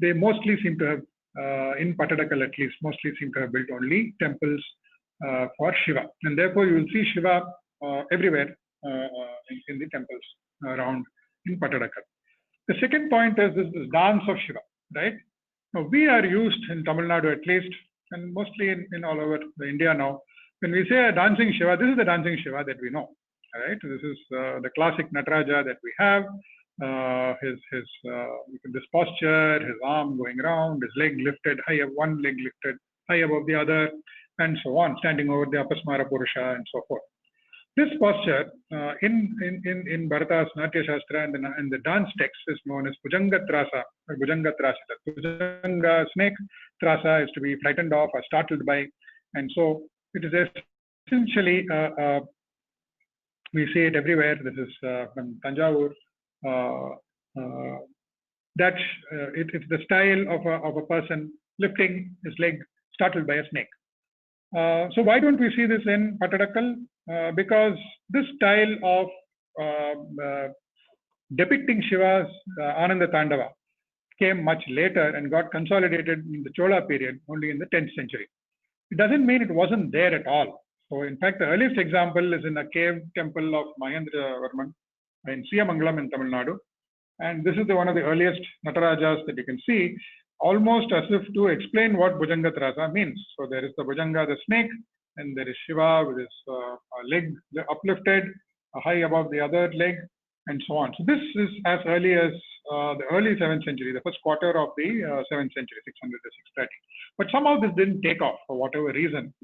they mostly seem to have, in Pattadakal at least, mostly seem to have built only temples for Shiva. And therefore you will see Shiva everywhere in the temples around in Pattadakal. The second point is this dance of Shiva, right? Now we are used in Tamil Nadu at least, and mostly in all over India now, when we say a dancing Shiva, this is the dancing Shiva that we know, right? This is the classic Nataraja that we have. This posture, his arm going around, his leg lifted high, one leg lifted high above the other, and so on, standing over the Apasmara Purusha and so forth. This posture in Bharata's Natya Shastra and the dance text is known as Bhujanga Trasa or Bhujanga Trasita. Bhujanga, snake, Trasa is to be frightened of or startled by, and so it is essentially we see it everywhere. This is from Tanjavur. It's the style of a person lifting his leg, startled by a snake. So why don't we see this in Pattadakal? Because this style of depicting Shiva's Ananda Tandava came much later and got consolidated in the Chola period only in the 10th century. It doesn't mean it wasn't there at all. So in fact, the earliest example is in a cave temple of Mahendra Varman in Siyamangalam in Tamil Nadu. And this is one of the earliest Natarajas that you can see, almost as if to explain what Bhujanga Trasa means. So there is the Bhujanga, the snake, and there is Shiva with his leg uplifted high above the other leg, and so on. So this is as early as the early 7th century, the first quarter of the 7th century, 600 to 630. But somehow this didn't take off for whatever reason.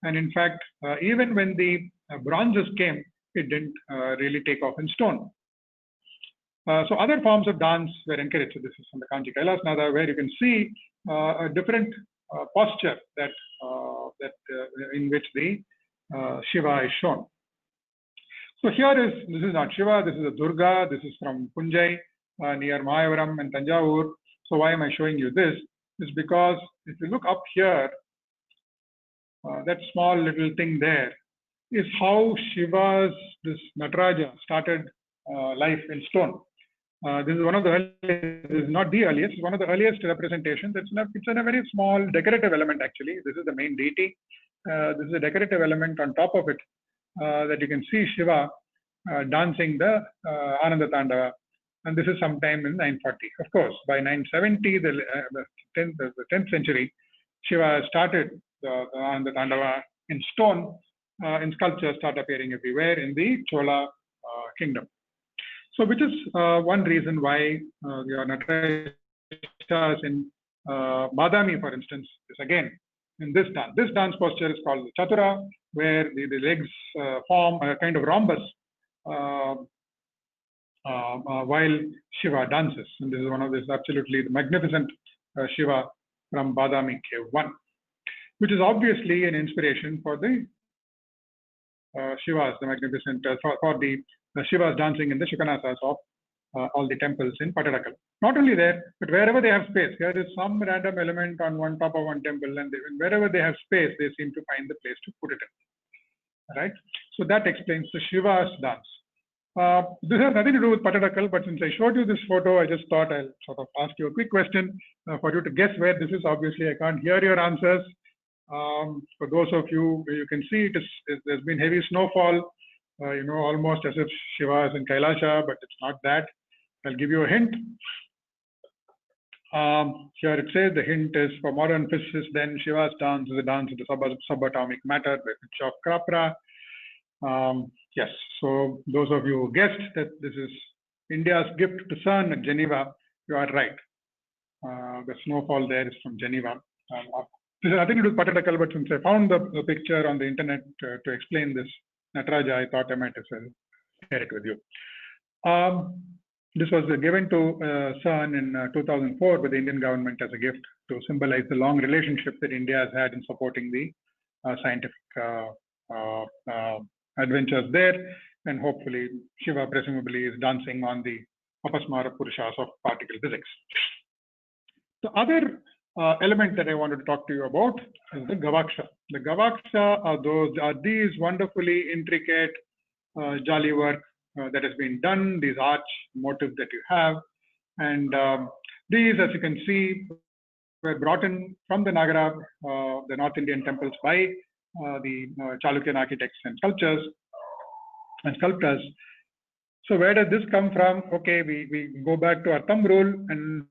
And in fact, even when the bronzes came, it didn't really take off in stone. So other forms of dance were encouraged. So this is from the Kanchi Kailas Nada, where you can see a different posture that in which the Shiva is shown. So this is not Shiva, this is a Durga. This is from Punjai near Mayavaram and Tanjavur. So why am I showing you this? Is because if you look up here, that small little thing there is how Shiva's, this Nataraja, started life in stone. This is one of the earliest, this is not the earliest, it's one of the earliest representations. It's in a very small decorative element actually. This is the main deity. This is a decorative element on top of it that you can see Shiva dancing the Ananda Tandava. And this is sometime in 940. Of course, by 970, the 10th century, Shiva started the Ananda Tandava in stone, and sculptures start appearing everywhere in the Chola kingdom. So, which is one reason why your Natarajas in Badami, for instance, is again in this dance. This dance posture is called the Chatura, where the legs form a kind of rhombus while Shiva dances. And this is one of this absolutely magnificent Shiva from Badami Cave 1, which is obviously an inspiration for the Shivas, the magnificent, for the Shivas dancing in the Shukanasas of all the temples in Pattadakal. Not only there, but wherever they have space, here is some random element on one top of one temple, and wherever they have space, they seem to find the place to put it in. Right? So that explains the Shiva's dance. This has nothing to do with Pattadakal, but since I showed you this photo, I just thought I'll sort of ask you a quick question for you to guess where this is. Obviously, I can't hear your answers. For those of you, you can see there's been heavy snowfall, almost as if Shiva is in Kailasha, but it's not that. I'll give you a hint. Here it says the hint is for modern physicists, then Shiva's dance is a dance of the subatomic matter by Fritjof Capra. Yes, so those of you who guessed that this is India's gift to sun at Geneva, you are right. The snowfall there is from Geneva. This has nothing to do with Pattadakal, but since I found the picture on the internet to explain this Nataraja, I thought I might as well share it with you. This was given to Sun in 2004 by the Indian government as a gift to symbolize the long relationship that India has had in supporting the scientific adventures there. And hopefully Shiva presumably is dancing on the Apasmara Purushas of particle physics. The other element that I wanted to talk to you about is the Gavaksha. The Gavaksha are these wonderfully intricate jali work that has been done, these arch motifs that you have. And these, as you can see, were brought in from the Nagara, the North Indian temples by the Chalukyan architects and sculptors. So where does this come from? Okay, we go back to our thumb rule and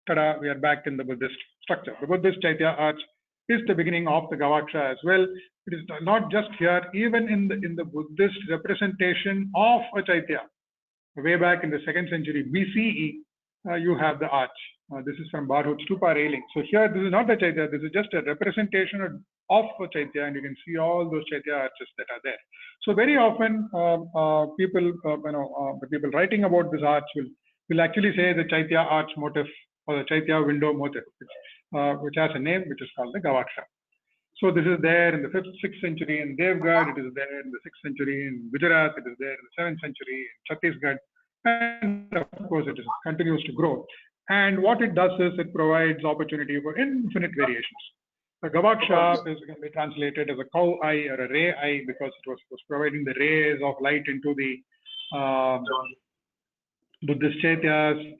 tada, we are back in the Buddhist structure. The Buddhist Chaitya arch is the beginning of the Gavaksha as well. It is not just here, even in the Buddhist representation of a Chaitya, way back in the 2nd century BCE, you have the arch. This is from Barhut Stupa railing. So here, this is not the Chaitya, this is just a representation of a Chaitya, and you can see all those Chaitya arches that are there. So very often, the people writing about this arch will actually say the Chaitya arch motif or the Chaitya window motif, which has a name which is called the Gavaksha. So this is there in the 5th, 6th century in Devgarh, it is there in the 6th century in Gujarat, it is there in the 7th century in Chhattisgarh, and of course it continues to grow. And what it does is it provides opportunity for infinite variations. The Gavaksha is going to be translated as a cow eye or a ray eye because it was providing the rays of light into the Buddhist Chaityas.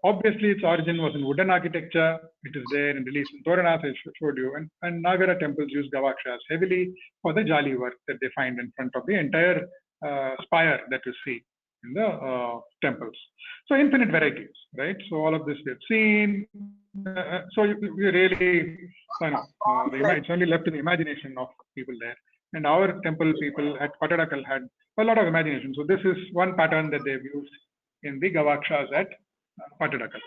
Obviously, its origin was in wooden architecture. It is there in reliefs in Toranas, I showed you. And Nagara temples use Gavakshas heavily for the jali work that they find in front of the entire spire that you see in the temples. So infinite varieties, right? So all of this we've seen. So we really, it's only left to the imagination of people there. And our temple people at Pattadakal had a lot of imagination. So this is one pattern that they've used in the Gavakshas at Pattadakal.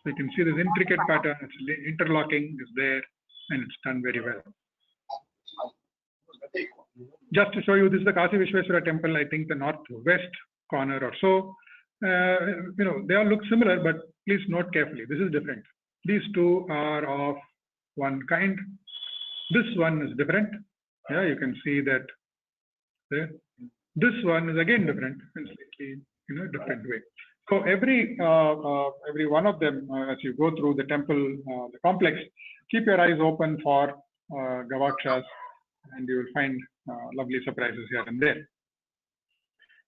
So you can see this intricate pattern, it's interlocking is there, and it's done very well. Just to show you, this is the Kasi Vishweswara temple, I think the northwest corner or so. They all look similar, but please note carefully, this is different. These two are of one kind. This one is different. Yeah, you can see that there. This one is again different, slightly in a different way. So every one of them, as you go through the temple, the complex, keep your eyes open for gavakshas, and you will find lovely surprises here and there.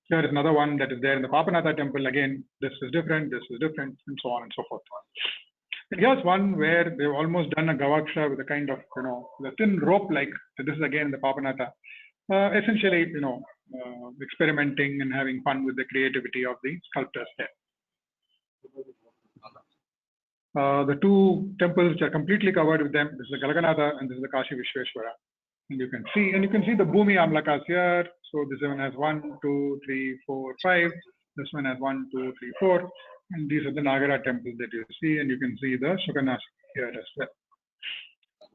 Here is another one that is there in the Papanatha temple. Again, this is different, and so on and so forth. And here's one where they've almost done a gavaksha with a kind of, the thin rope like. So this is again in the Papanatha. Essentially, experimenting and having fun with the creativity of the sculptors there. The two temples which are completely covered with them, this is the Galaganatha and this is the Kashi Vishweswara. And you can see the Bhumi Amlakas here. So this one has 1, 2, 3, 4, 5. This one has 1, 2, 3, 4. And these are the Nagara temples that you see, and you can see the Shukanas here as well.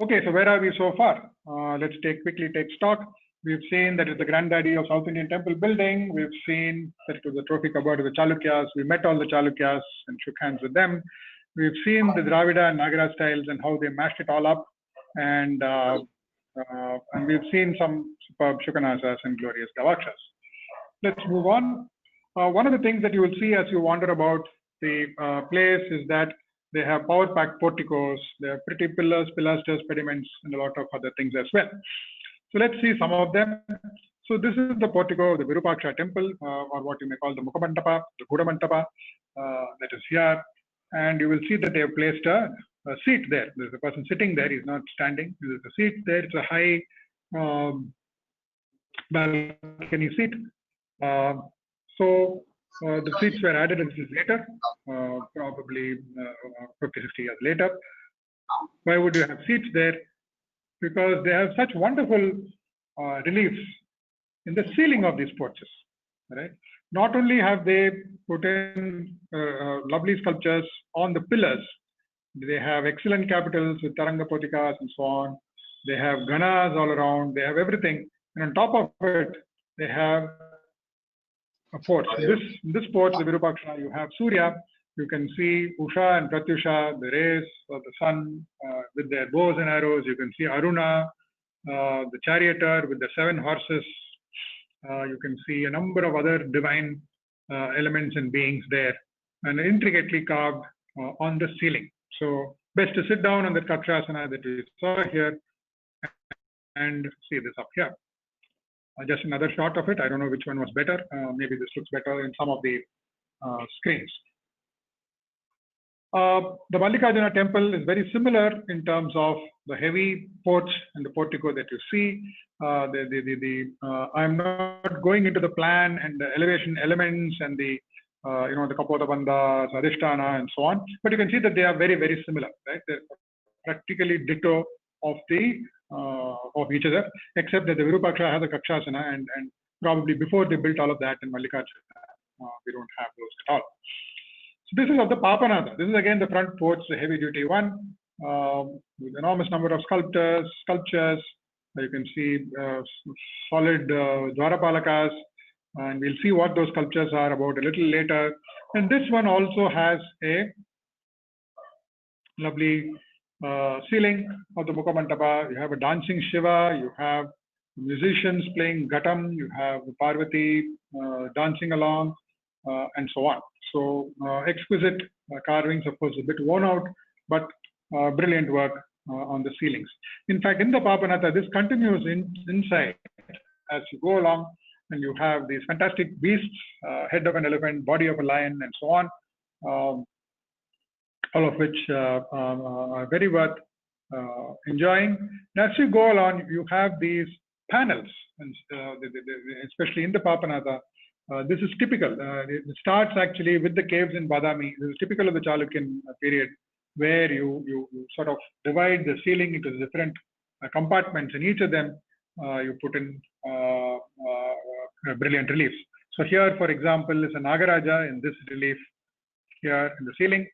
Okay, so where are we so far? Let's quickly take stock. We've seen that it's the granddaddy of South Indian temple building. We've seen that it was the trophy cupboard of the Chalukyas. We met all the Chalukyas and shook hands with them. We've seen the Dravida and Nagara styles and how they mashed it all up. And we've seen some superb Shukanasas and glorious Gavakshas. Let's move on. One of the things that you will see as you wander about the place is that they have power-packed porticos, they have pretty pillars, pilasters, pediments, and a lot of other things as well. So let's see some of them. So this is the portico of the Virupaksha temple, or what you may call the Mukhamantapa, the Gudamantapa, that is here. And you will see that they have placed a seat there. There's a person sitting there, he's not standing. There's a seat there, it's a high balcony seat. The seats were added a little later, probably 50, 60 years later. Why would you have seats there? Because they have such wonderful reliefs in the ceiling of these porches. Right? Not only have they put in lovely sculptures on the pillars, they have excellent capitals with Taranga Potikas and so on. They have ganas all around. They have everything, and on top of it, they have a porch. This porch, the Virupaksha, you have Surya. You can see Usha and Pratyusha, the rays of the sun with their bows and arrows. You can see Aruna, the charioteer with the 7 horses. You can see a number of other divine elements and beings there, and intricately carved on the ceiling. So best to sit down on the Kakshasana that we saw here and see this up here. Just another shot of it. I don't know which one was better. Maybe this looks better in some of the screens. The Mallikarjuna temple is very similar in terms of the heavy porch and the portico that you see. I'm not going into the plan and the elevation elements and the the Kapota Bandhas, Adhisthana, and so on. But you can see that they are very, very similar, right? They're practically ditto of of each other, except that the Virupaksha has a Kakshasana, and probably before they built all of that in Mallikarjuna, we don't have those at all. So this is of the Papanatha. This is again the front porch, the heavy-duty one, with enormous number of sculptures. You can see solid Dwarapalakas, and we'll see what those sculptures are about a little later. And this one also has a lovely ceiling of the Mukhamantapa. You have a dancing Shiva, you have musicians playing Ghatam, you have Parvati dancing along, and so on. So exquisite carvings, of course, a bit worn out, but brilliant work on the ceilings. In fact, in the Papanatha, this continues inside as you go along, and you have these fantastic beasts, head of an elephant, body of a lion, and so on, all of which are very worth enjoying. And as you go along, you have these panels, and especially in the Papanatha. This is typical. It starts actually with the caves in Badami. This is typical of the Chalukyan period, where you sort of divide the ceiling into different compartments, and each of them you put in brilliant reliefs. So here, for example, is a Nagaraja in this relief here in the ceiling.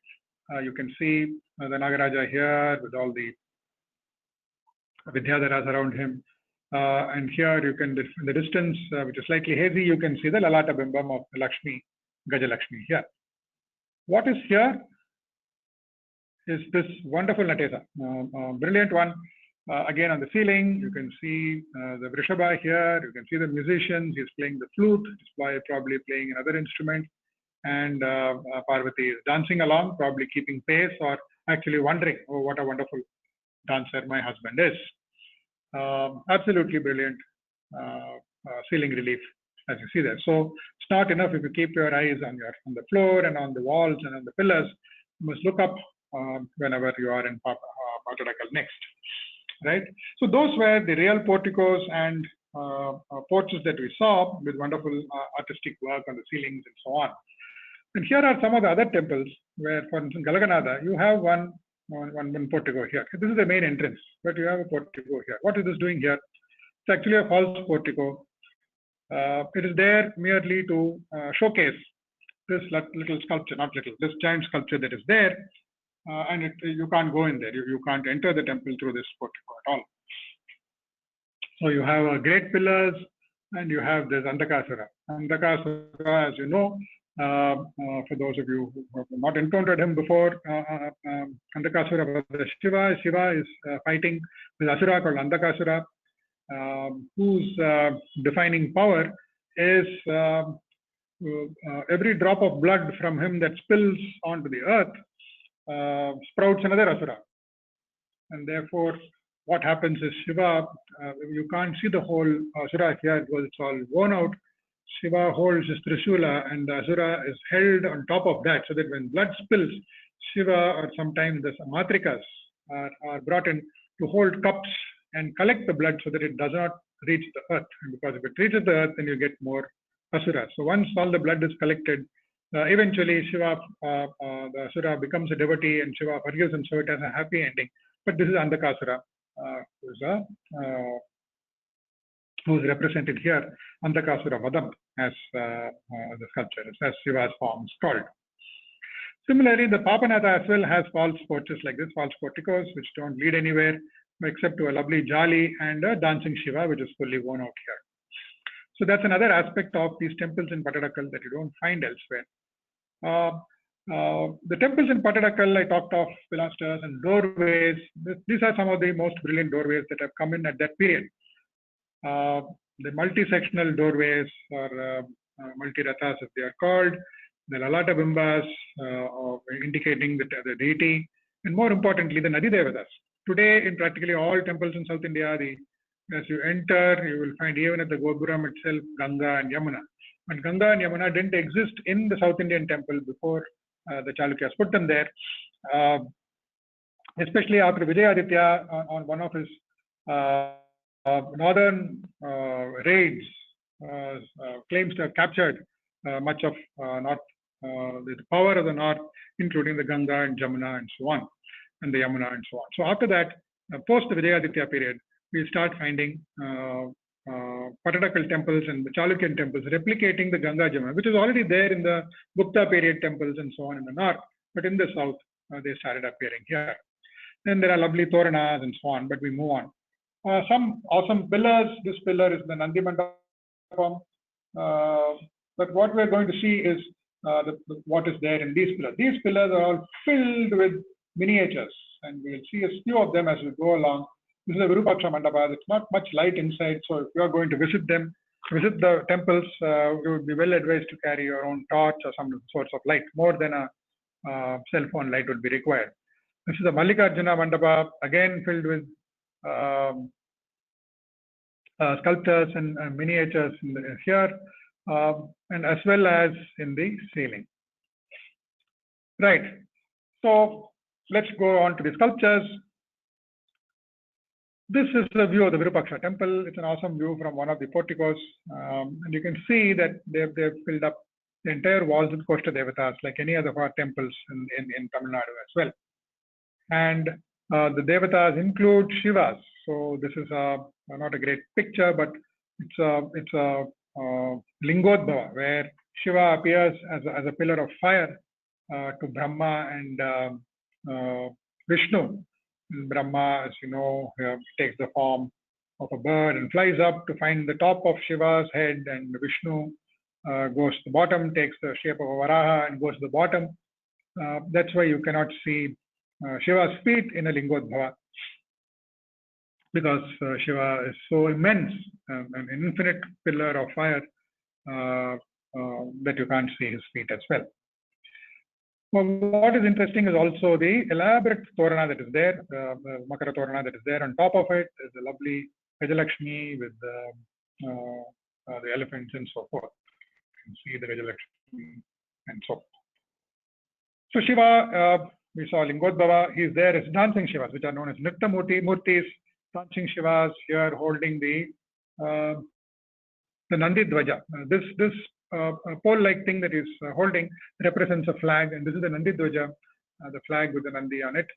You can see the Nagaraja here with all the Vidyadharas around him. And here you can, in the distance, which is slightly hazy, you can see the Lalata Bimbam of Lakshmi, Gajalakshmi here. What is here is this wonderful Natesa, brilliant one. Again on the ceiling, you can see the Vrishabha here, you can see the musicians, he's playing the flute, he's probably playing another instrument, and Parvati is dancing along, probably keeping pace or actually wondering, oh, what a wonderful dancer my husband is. Absolutely brilliant ceiling relief, as you see there. So it's not enough if you keep your eyes on the floor and on the walls and on the pillars. You must look up whenever you are in Pattadakal next, right? So those were the real porticos and porches that we saw with wonderful artistic work on the ceilings and so on. And here are some of the other temples where, for instance, Galaganada, you have one portico here. This is the main entrance, but you have a portico here. What is this doing here? It's actually a false portico. It is there merely to showcase this little sculpture, not little, this giant sculpture that is there, and you can't go in there. You can't enter the temple through this portico at all. So you have great pillars, and you have this Andakasura. Andakasura, as you know, for those of you who have not encountered him before, Andakasura was the Shiva. Shiva is fighting with Asura called Andakasura, whose defining power is every drop of blood from him that spills onto the earth sprouts another Asura. And therefore, what happens is Shiva, you can't see the whole Asura here because it's all worn out. Shiva holds his Trishula and the Asura is held on top of that, so that when blood spills, Shiva or sometimes the Matrikas are brought in to hold cups and collect the blood so that it does not reach the earth. And because if it reaches the earth, then you get more Asura. So once all the blood is collected, eventually Shiva, the Asura becomes a devotee and Shiva forgives him, so it has a happy ending. But this is Andakasura, who's represented here, Andakasura Vadam, as the sculpture, as Shiva's form is called. Similarly, the Papanatha as well has false porches like this, false porticos, which don't lead anywhere except to a lovely Jali and a dancing Shiva, which is fully worn out here. So that's another aspect of these temples in Pattadakal that you don't find elsewhere. The temples in Pattadakal, I talked of pilasters and doorways. These are some of the most brilliant doorways that have come in at that period. The multi-sectional doorways, or multi-rathas as they are called, the Lalata Bimbas indicating the deity, and more importantly, the Nadi Devatas. Today, in practically all temples in South India, as you enter, you will find even at the Gopuram itself, Ganga and Yamuna. But Ganga and Yamuna didn't exist in the South Indian temple before the Chalukyas put them there. Especially after Vijayaditya on one of his northern raids, claims to have captured much of the power of the north, including the Ganga and Jamuna and so on, and the Yamuna and so on. So after that, post the Vijayaditya period, we start finding Pattadakal temples and the Chalukyan temples replicating the Ganga Jamuna, which is already there in the Gupta period temples and so on in the north, but in the south, they started appearing here. Then there are lovely Toranas and so on, but we move on. Some awesome pillars. This pillar is the Nandi Mandapam. But what we're going to see is what is there in these pillars. These pillars are all filled with miniatures, and we'll see a few of them as we go along. This is a Virupaksha Mandapa. It's not much light inside, so if you are going to visit the temples, you would be well advised to carry your own torch or some sorts of light. More than a cell phone light would be required. This is a Mallikarjuna Mandapa, again filled with sculptures and miniatures here, and as well as in the ceiling. Right. So let's go on to the sculptures. This is a view of the Virupaksha temple. It's an awesome view from one of the porticos, and you can see that they've filled up the entire walls with Koshta Devatas, like any other of our temples in Tamil Nadu as well. And the Devatas include Shivas. So this is not a great picture, but it's a Lingodbhava, where Shiva appears as a pillar of fire to Brahma and Vishnu. Brahma, as you know, takes the form of a bird and flies up to find the top of Shiva's head, and Vishnu goes to the bottom, takes the shape of a Varaha and goes to the bottom. That's why you cannot see Shiva's feet in a Lingodbhava, because Shiva is so immense, an infinite pillar of fire, that you can't see his feet as well. Well, what is interesting is also the elaborate Torana that is there, Makara Torana that is there. On top of it is a lovely Gajalakshmi with the elephants and so forth. You can see the Gajalakshmi and so forth. So Shiva, we saw Lingodbhava, he is there as dancing Shivas, which are known as Nritta Murtis, dancing Shivas here holding the Nandi Dvaja. This pole-like thing that is holding represents a flag, and this is the Nandi Dvaja, the flag with the Nandi on it.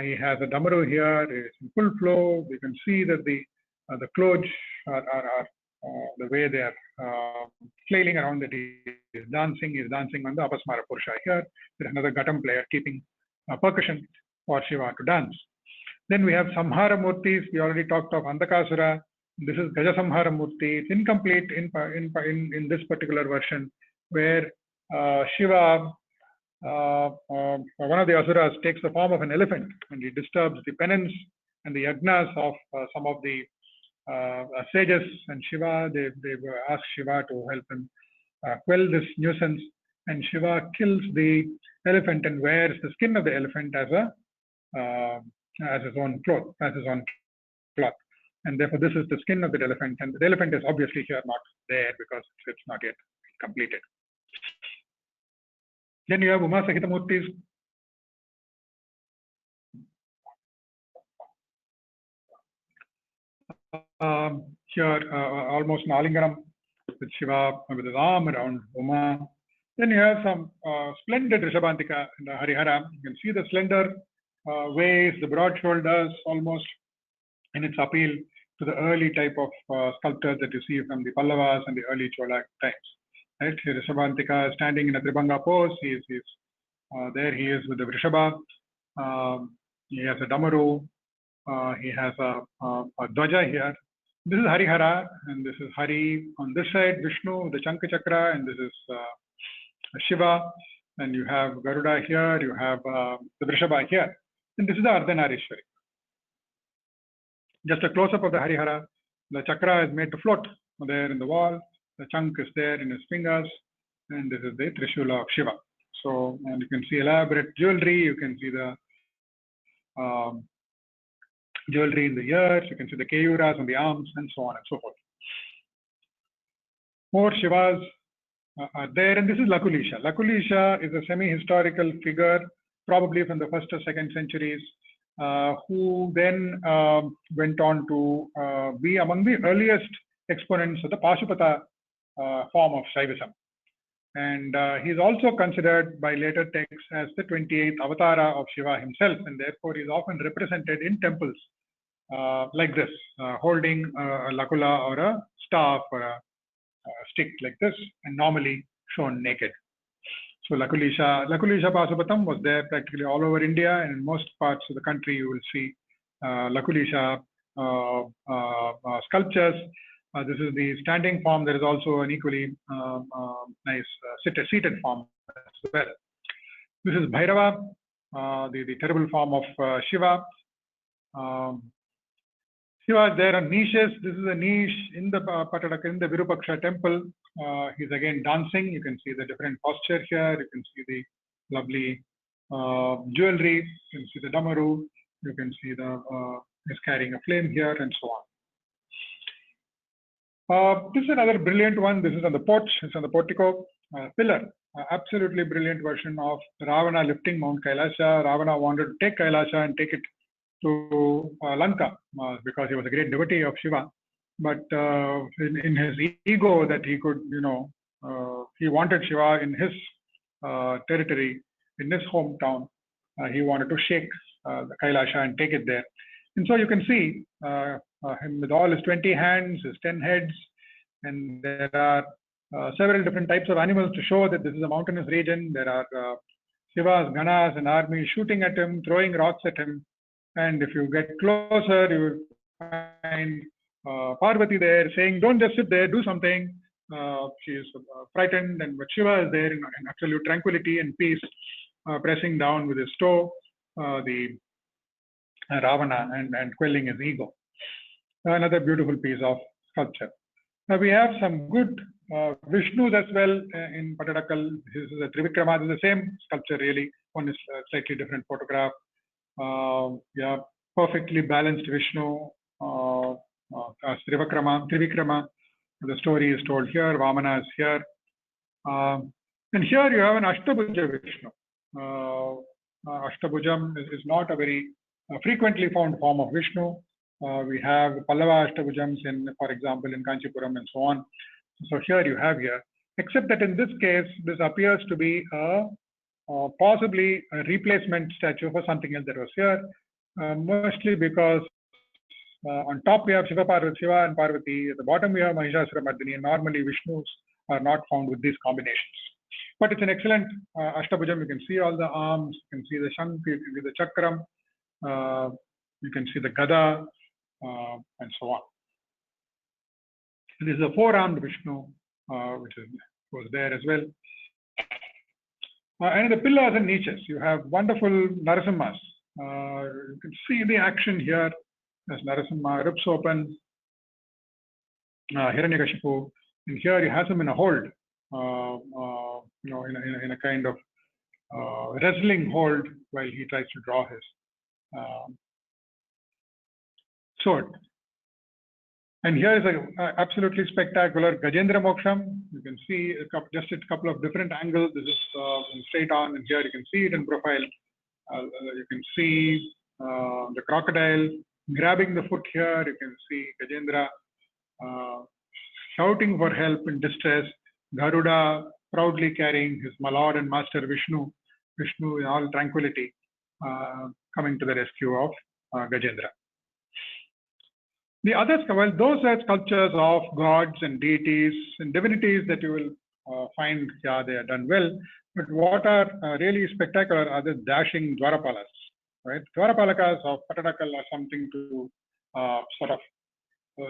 He has a Damaru here, it's in full flow. We can see that the clothes are the way they are flailing around, that he is dancing on the Apasmara Purusha here. There is another Ghatam player keeping percussion for Shiva to dance. Then we have Samhara Murtis. We already talked of Andakasura. This is Gaja Samhara Murti. It's incomplete in this particular version, where Shiva, one of the Asuras, takes the form of an elephant, and he disturbs the penance and the yagnas of some of the sages, and Shiva, they ask Shiva to help him quell this nuisance, and Shiva kills the elephant and wears the skin of the elephant as his own cloth, and therefore this is the skin of the elephant, and the elephant is obviously here not there because it's not yet completed. Then you have Uma Sahita Murtis. Here almost an Alinganam with Shiva with his arm around Uma. Then you have some splendid Rishabhantika in the Harihara. You can see the slender waist, the broad shoulders, almost in its appeal to the early type of sculptors that you see from the Pallavas and the early Chola times. Right? Here Rishabhantika standing in a Tribhanga pose. There he is with the Vrishabha. He has a Damaru. He has a Dvaja here. This is Harihara, and this is Hari. On this side, Vishnu, the Chanka Chakra, and this is Shiva. And you have Garuda here, you have the Vrishabha here. And this is the Ardhanarishwari. Just a close-up of the Harihara. The chakra is made to float there in the wall. The chunk is there in his fingers. And this is the Trishula of Shiva. So, and you can see elaborate jewelry. You can see the jewelry in the ears. You can see the Keyuras on the arms, and so on and so forth. More Shivas are there. And this is Lakulisha. Lakulisha is a semi-historical figure, probably from the 1st or 2nd centuries, who then went on to be among the earliest exponents of the Pashupata form of Shaivism. And he is also considered by later texts as the 28th avatara of Shiva himself, and therefore he is often represented in temples like this, holding a lakula or a staff or a stick like this, and normally shown naked. So Lakulisha Pasupatam was there practically all over India, and in most parts of the country you will see Lakulisha sculptures. This is the standing form. There is also an equally nice seated form as well. This is Bhairava, the terrible form of Shiva. Shiva is there on niches. This is a niche in the Pattadakal, in the Virupaksha temple. He's again dancing. You can see the different posture here. You can see the lovely jewelry. You can see the Damaru. You can see he's carrying a flame here, and so on. This is another brilliant one. This is on the porch. It's on the portico pillar. Absolutely brilliant version of Ravana lifting Mount Kailasha. Ravana wanted to take Kailasha and take it to Lanka because he was a great devotee of Shiva. But in his ego that he could, he wanted Shiva in his territory, in his hometown. He wanted to shake the Kailasha and take it there. And so you can see him with all his 20 hands, his 10 heads, and there are several different types of animals to show that this is a mountainous region. There are Shiva's Ganas and armies shooting at him, throwing rocks at him. And if you get closer, you will find Parvati there saying, don't just sit there, do something. She is frightened, and but Shiva is there in absolute tranquility and peace, pressing down with his toe the Ravana and quelling his ego. Another beautiful piece of sculpture. Now we have some good Vishnus as well in Pattadakal. This is a Trivikrama. This is the same sculpture really. One is a slightly different photograph. Yeah, perfectly balanced Vishnu. Trivikrama. The story is told here. Vamana is here. And here you have an Ashtabhuja Vishnu. Ashtabhujam is not a very frequently found form of Vishnu. We have Pallava Ashtabhujams in, for example, in Kanchipuram and so on. So here you have here, except that in this case, this appears to be possibly a replacement statue for something else that was here, mostly because on top we have Shiva and Parvati, at the bottom we have Mahishasura Mardini, and normally Vishnus are not found with these combinations. But it's an excellent Ashtabhujam. You can see all the arms, you can see the Shankh, you can see the Chakram, you can see the Gada, and so on. This is a four-armed Vishnu, which was there as well. And in the pillars and niches, you have wonderful Narasimhas. You can see the action here as Narasimha rips open Hiranyakashipu, and here he has him in a hold, you know, in a kind of wrestling hold while he tries to draw his sword. And here is a absolutely spectacular Gajendra Moksham. You can see just a couple of different angles. This is straight on, and here you can see it in profile. You can see the crocodile grabbing the foot here. You can see Gajendra shouting for help in distress. Garuda proudly carrying his my lord and master Vishnu in all tranquility, coming to the rescue of Gajendra. The others, well, those are sculptures of gods and deities and divinities that you will find, yeah, they are done well. But what are really spectacular are the dashing Dwarapalas, right? Dwarapalakas of Pattadakal are something to sort of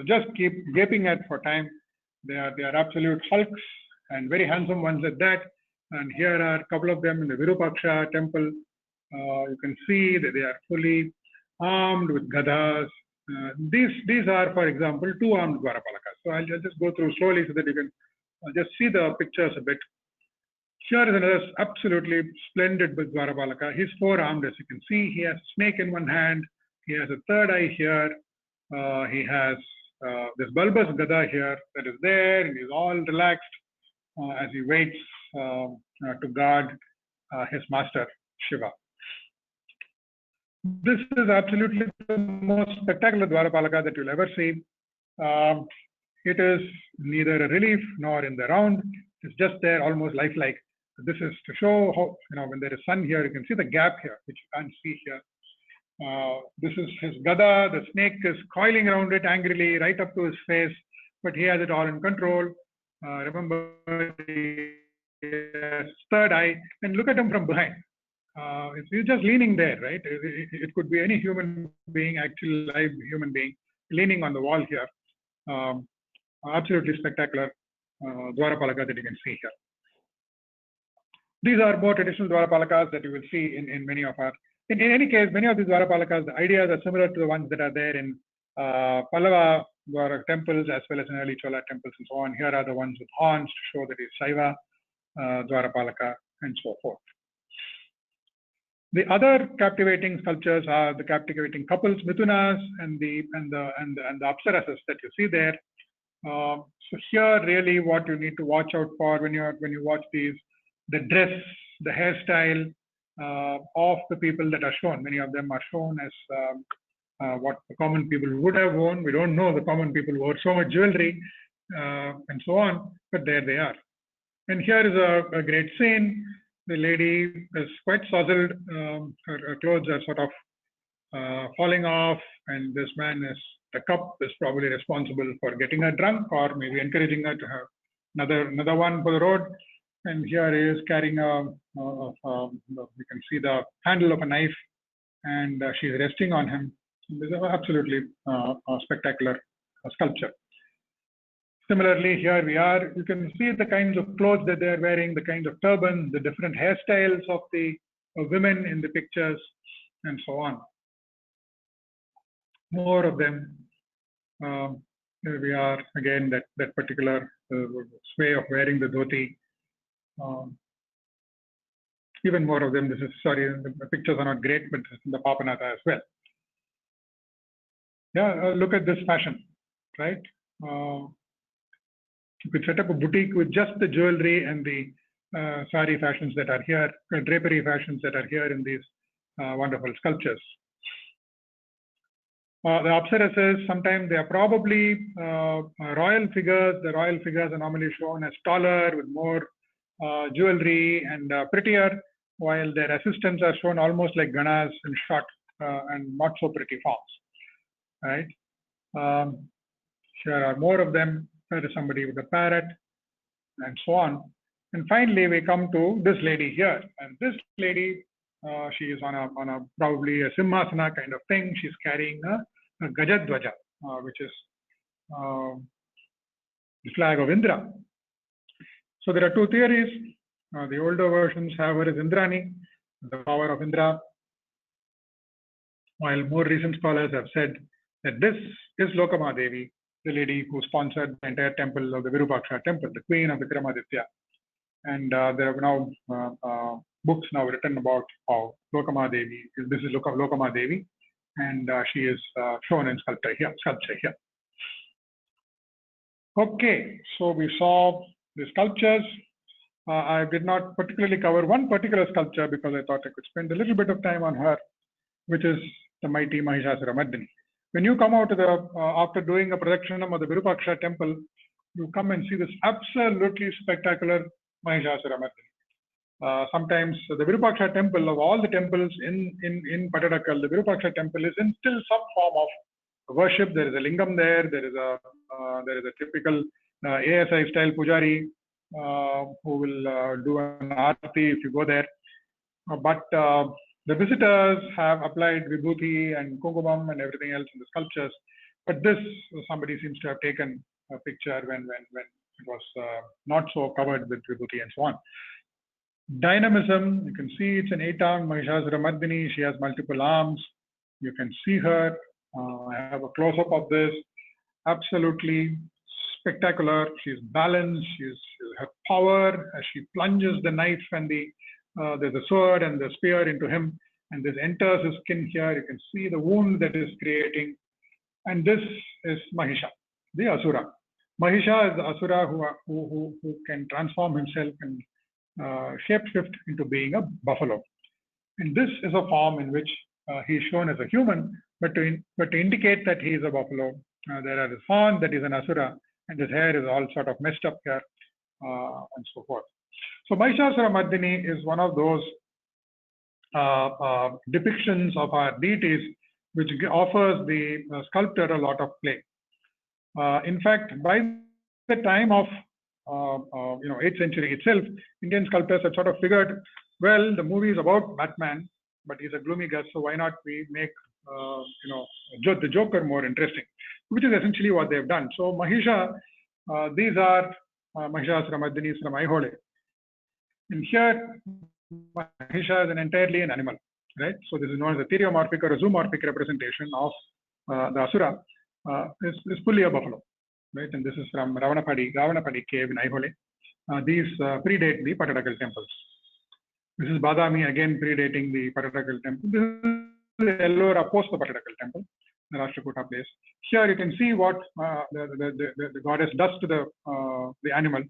just keep gaping at for time. They are absolute hulks and very handsome ones at that. And here are a couple of them in the Virupaksha temple. You can see that they are fully armed with gadas. These are, for example, two-armed Dwarapalakas. So I'll just go through slowly so that you can just see the pictures a bit. Here is another absolutely splendid Dwarapalaka. He's four-armed, as you can see. He has a snake in one hand. He has a third eye here. He has this bulbous gada here that is there, and he's all relaxed as he waits to guard his master, Shiva. This is absolutely the most spectacular Dwarapalaka that you'll ever see. It is neither a relief nor in the round. It's just there, almost lifelike. This is to show how, you know, when there is sun here, you can see the gap here, which you can't see here. This is his gada. The snake is coiling around it angrily, right up to his face, but he has it all in control. Remember his third eye, and look at him from behind. He's just leaning there, right? It could be any human being, actually live human being, leaning on the wall here. Absolutely spectacular Dwarapalaka that you can see here. These are more traditional Dwarapalakas that you will see in many of our. In any case, many of these Dwarapalakas, the ideas are similar to the ones that are there in Pallava Dwara temples as well as in early Chola temples and so on. Here are the ones with horns to show that it's Shaiva Dwarapalaka and so forth. The other captivating sculptures are the captivating couples, Mithunas, and the Apsarasas that you see there. So here, really, what you need to watch out for when you watch these, the dress, the hairstyle of the people that are shown. Many of them are shown as what the common people would have worn. We don't know the common people wore so much jewelry and so on, but there they are. And here is a great scene. The lady is quite sozzled. Her clothes are sort of falling off, and this man the cup is probably responsible for getting her drunk or maybe encouraging her to have another one for the road. And here he is carrying you can see the handle of a knife, and she's resting on him. This is absolutely spectacular sculpture. Similarly, here we are, you can see the kinds of clothes that they are wearing, the kinds of turbans, the different hairstyles of the women in the pictures, and so on. More of them. Here we are again, that particular way of wearing the dhoti. Even more of them. This is, sorry, the pictures are not great, but this is in the Papanatha as well. Yeah, look at this fashion, right? You could set up a boutique with just the jewelry and the sari fashions that are here, drapery fashions that are here in these wonderful sculptures. The apsaras, sometimes they are probably royal figures. The royal figures are normally shown as taller with more jewelry and prettier, while their assistants are shown almost like ganas in short and not so pretty forms. Right? Here are more of them. There is somebody with a parrot, and so on. And finally, we come to this lady here. And this lady, she is on a probably a simhasana kind of thing. She's carrying a Gajadwaja, which is the flag of Indra. So there are two theories. The older versions have her as Indrani, the power of Indra, while more recent scholars have said that this is Lokamadevi, the lady who sponsored the entire temple of the Virupaksha temple, the queen of Vikramaditya. And there are now books now written about how Lokamadevi, this is Lokamadevi, and she is shown in sculpture here. Okay, so we saw the sculptures. I did not particularly cover one particular sculpture because I thought I could spend a little bit of time on her, which is the mighty Mahishasuramardini. When you come out to the, after doing a Pradakshina of the Virupaksha temple, you come and see this absolutely spectacular Mahishasuramardini. Sometimes the Virupaksha temple, of all the temples in Pattadakal, the Virupaksha temple is in still some form of worship. There is a lingam there. There is a typical ASI style pujari who will do an aarti if you go there. But the visitors have applied vibhuti and kungumam and everything else in the sculptures. But this, somebody seems to have taken a picture when it was not so covered with vibhuti and so on. Dynamism, you can see it's an 8-armed Mahishasuramardini. She has multiple arms. You can see her. I have a close-up of this. Absolutely spectacular. She's balanced. Her power as she plunges the knife and there's a sword and the spear into him, and this enters his skin here. You can see the wound that is creating. And this is Mahisha, the Asura. Mahisha is the Asura who can transform himself and shapeshift into being a buffalo. And this is a form in which he is shown as a human, but to indicate that he is a buffalo, there are his horns, that is an Asura, and his hair is all sort of messed up here, and so forth. So Mahishasuramardini is one of those depictions of our deities which offers the sculptor a lot of play. In fact, by the time of 8th century itself, Indian sculptors had sort of figured, well, the movie is about Batman, but he's a gloomy guy, so why not we make the Joker more interesting, which is essentially what they've done. So Mahisha, these are Mahishasuramardini's from Aihole. And here, Mahisha is entirely an animal, right? So this is known as a theriomorphic or a zoomorphic representation of the Asura. Is fully a buffalo, right? And this is from Ravanapadi cave in Aihole. These predate the Pattadakal temples. This is Badami, again predating the Pattadakal temple. This is the Ellora post the Pattadakal temple, the Rashtrakuta place. Here you can see what the goddess does to the animal.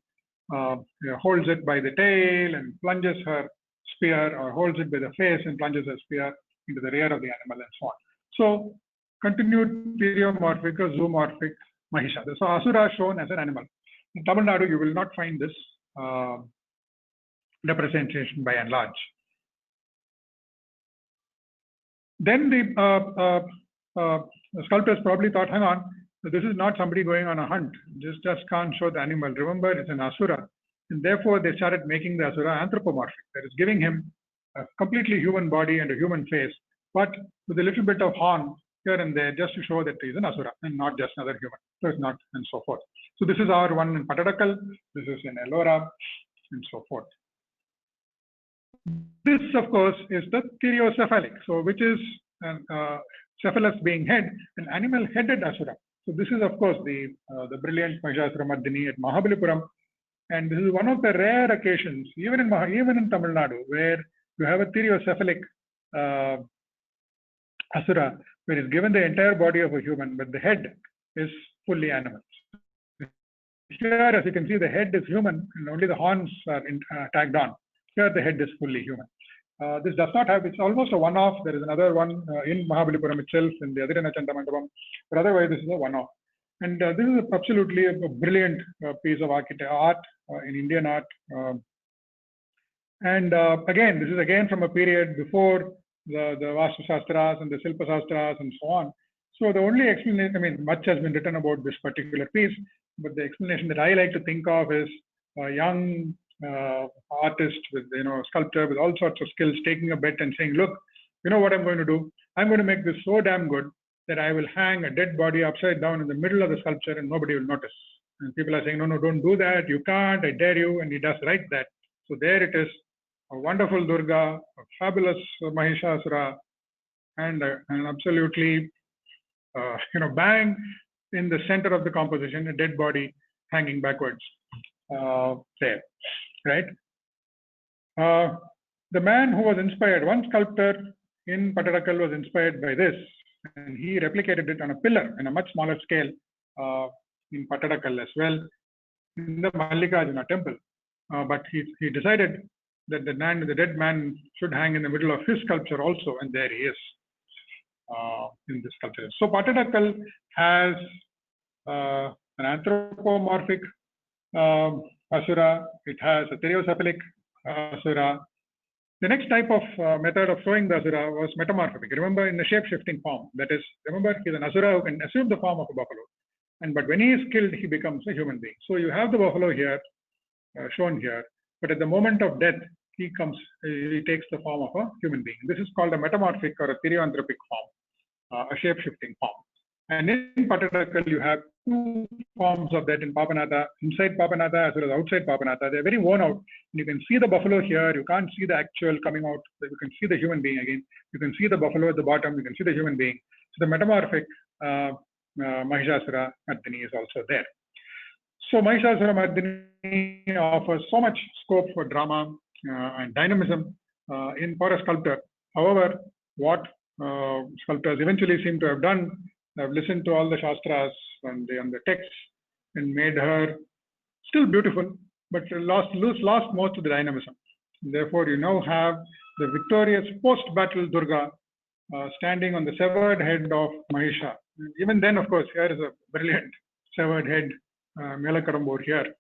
Holds it by the tail and plunges her spear, or holds it by the face and plunges her spear into the rear of the animal, and so on. So continued theriomorphic or zoomorphic Mahisha. So Asura shown as an animal. In Tamil Nadu, you will not find this representation by and large. Then the sculptors probably thought, hang on, this is not somebody going on a hunt. Just can't show the animal. Remember, it's an Asura. And therefore, they started making the Asura anthropomorphic. That is, giving him a completely human body and a human face, but with a little bit of horn here and there just to show that he is an Asura and not just another human. So it's not, and so forth. So this is our one in Pattadakal, this is in Ellora, and so forth. This, of course, is the theriocephalic, so which is cephalus being head, an animal-headed Asura. So this is, of course, the brilliant Mahishasura-Mardini at Mahabalipuram, and this is one of the rare occasions, even in Tamil Nadu, where you have a theriocephalic Asura, where is given the entire body of a human, but the head is fully animal. Here, as you can see, the head is human, and only the horns are tagged on. Here, the head is fully human. This does not have, it's almost a one-off. There is another one in Mahabalipuram itself, in the Adirana Chanda Mandapam, but otherwise, this is a one-off. And this is absolutely a brilliant piece of art in Indian art. Again, this is again from a period before the Vastu Shastras and the Silpa Shastras and so on. So the only explanation, I mean, much has been written about this particular piece, but the explanation that I like to think of is a young artist with, sculptor with all sorts of skills taking a bet and saying, look, you know what I'm going to do? I'm going to make this so damn good that I will hang a dead body upside down in the middle of the sculpture and nobody will notice. And people are saying, no, don't do that. You can't, I dare you. And he does right that. So there it is, a wonderful Durga, a fabulous Mahishasura, and an absolutely, bang in the center of the composition, a dead body hanging backwards there, right? The man who was inspired, one sculptor in Pattadakal was inspired by this, and he replicated it on a pillar in a much smaller scale in Pattadakal as well, in the Mallikarjuna temple. But he decided that the dead man should hang in the middle of his sculpture also, and there he is in this sculpture. So Pattadakal has an anthropomorphic Asura, it has a theriocephalic Asura. The next type of method of showing the Asura was metamorphic. Remember, in the shape-shifting form. That is, remember, he's an Asura who can assume the form of a buffalo. But when he is killed, he becomes a human being. So you have the buffalo here, shown here. But at the moment of death, he takes the form of a human being. This is called a metamorphic or a therioanthropic form, a shape-shifting form. And in Pattadakal, you have two forms of that in Papanatha, inside Papanatha as well as outside Papanatha. They're very worn out. You can see the buffalo here. You can't see the actual coming out. You can see the human being again. You can see the buffalo at the bottom. You can see the human being. So the metamorphic Mahishasura Mardini is also there. So Mahishasura Mardini offers so much scope for drama and dynamism for a sculptor. However, what sculptors eventually seem to have done, have listened to all the Shastras and the texts and made her still beautiful, but lost most of the dynamism. Therefore, you now have the victorious post-battle Durga standing on the severed head of Mahisha. Even then, of course, here is a brilliant severed head, Melakarambur here,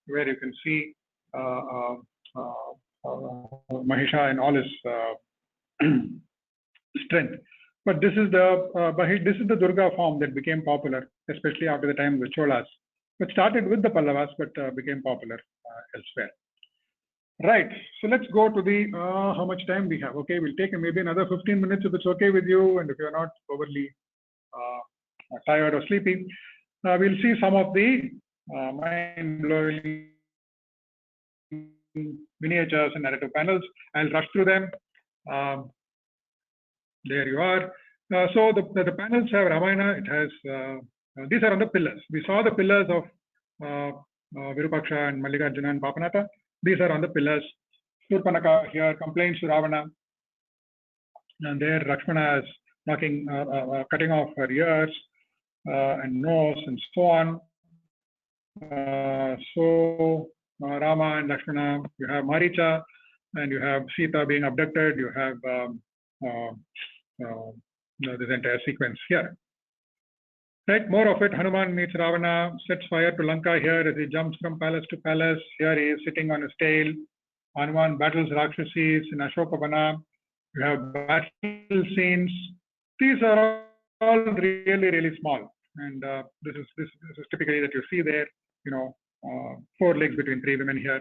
where you can see Mahisha in all his strength. But this is the Durga form that became popular, especially after the time of the Cholas. It started with the Pallavas, but became popular elsewhere. Right. So let's go to the how much time we have. Okay, we'll take maybe another 15 minutes if it's okay with you, and if you're not overly tired or sleepy, we'll see some of the mind-blowing miniatures and narrative panels. I'll rush through them. There you are. So the panels have Ramayana. It has these are on the pillars. We saw the pillars of Virupaksha and Mallikarjuna and Papanatha. These are on the pillars. Surpanaka here complains to Ravana, and there Lakshmana is cutting off her ears and nose and so on. So Rama and Lakshmana, you have Maricha, and you have Sita being abducted. You have this entire sequence here. Right, more of it. Hanuman meets Ravana, sets fire to Lanka here as he jumps from palace to palace. Here he is sitting on his tail. Hanuman battles Rakshasis in Ashokavana. You have battle scenes. These are all really, really small. And this is typically that you see there, 4 legs between 3 women here.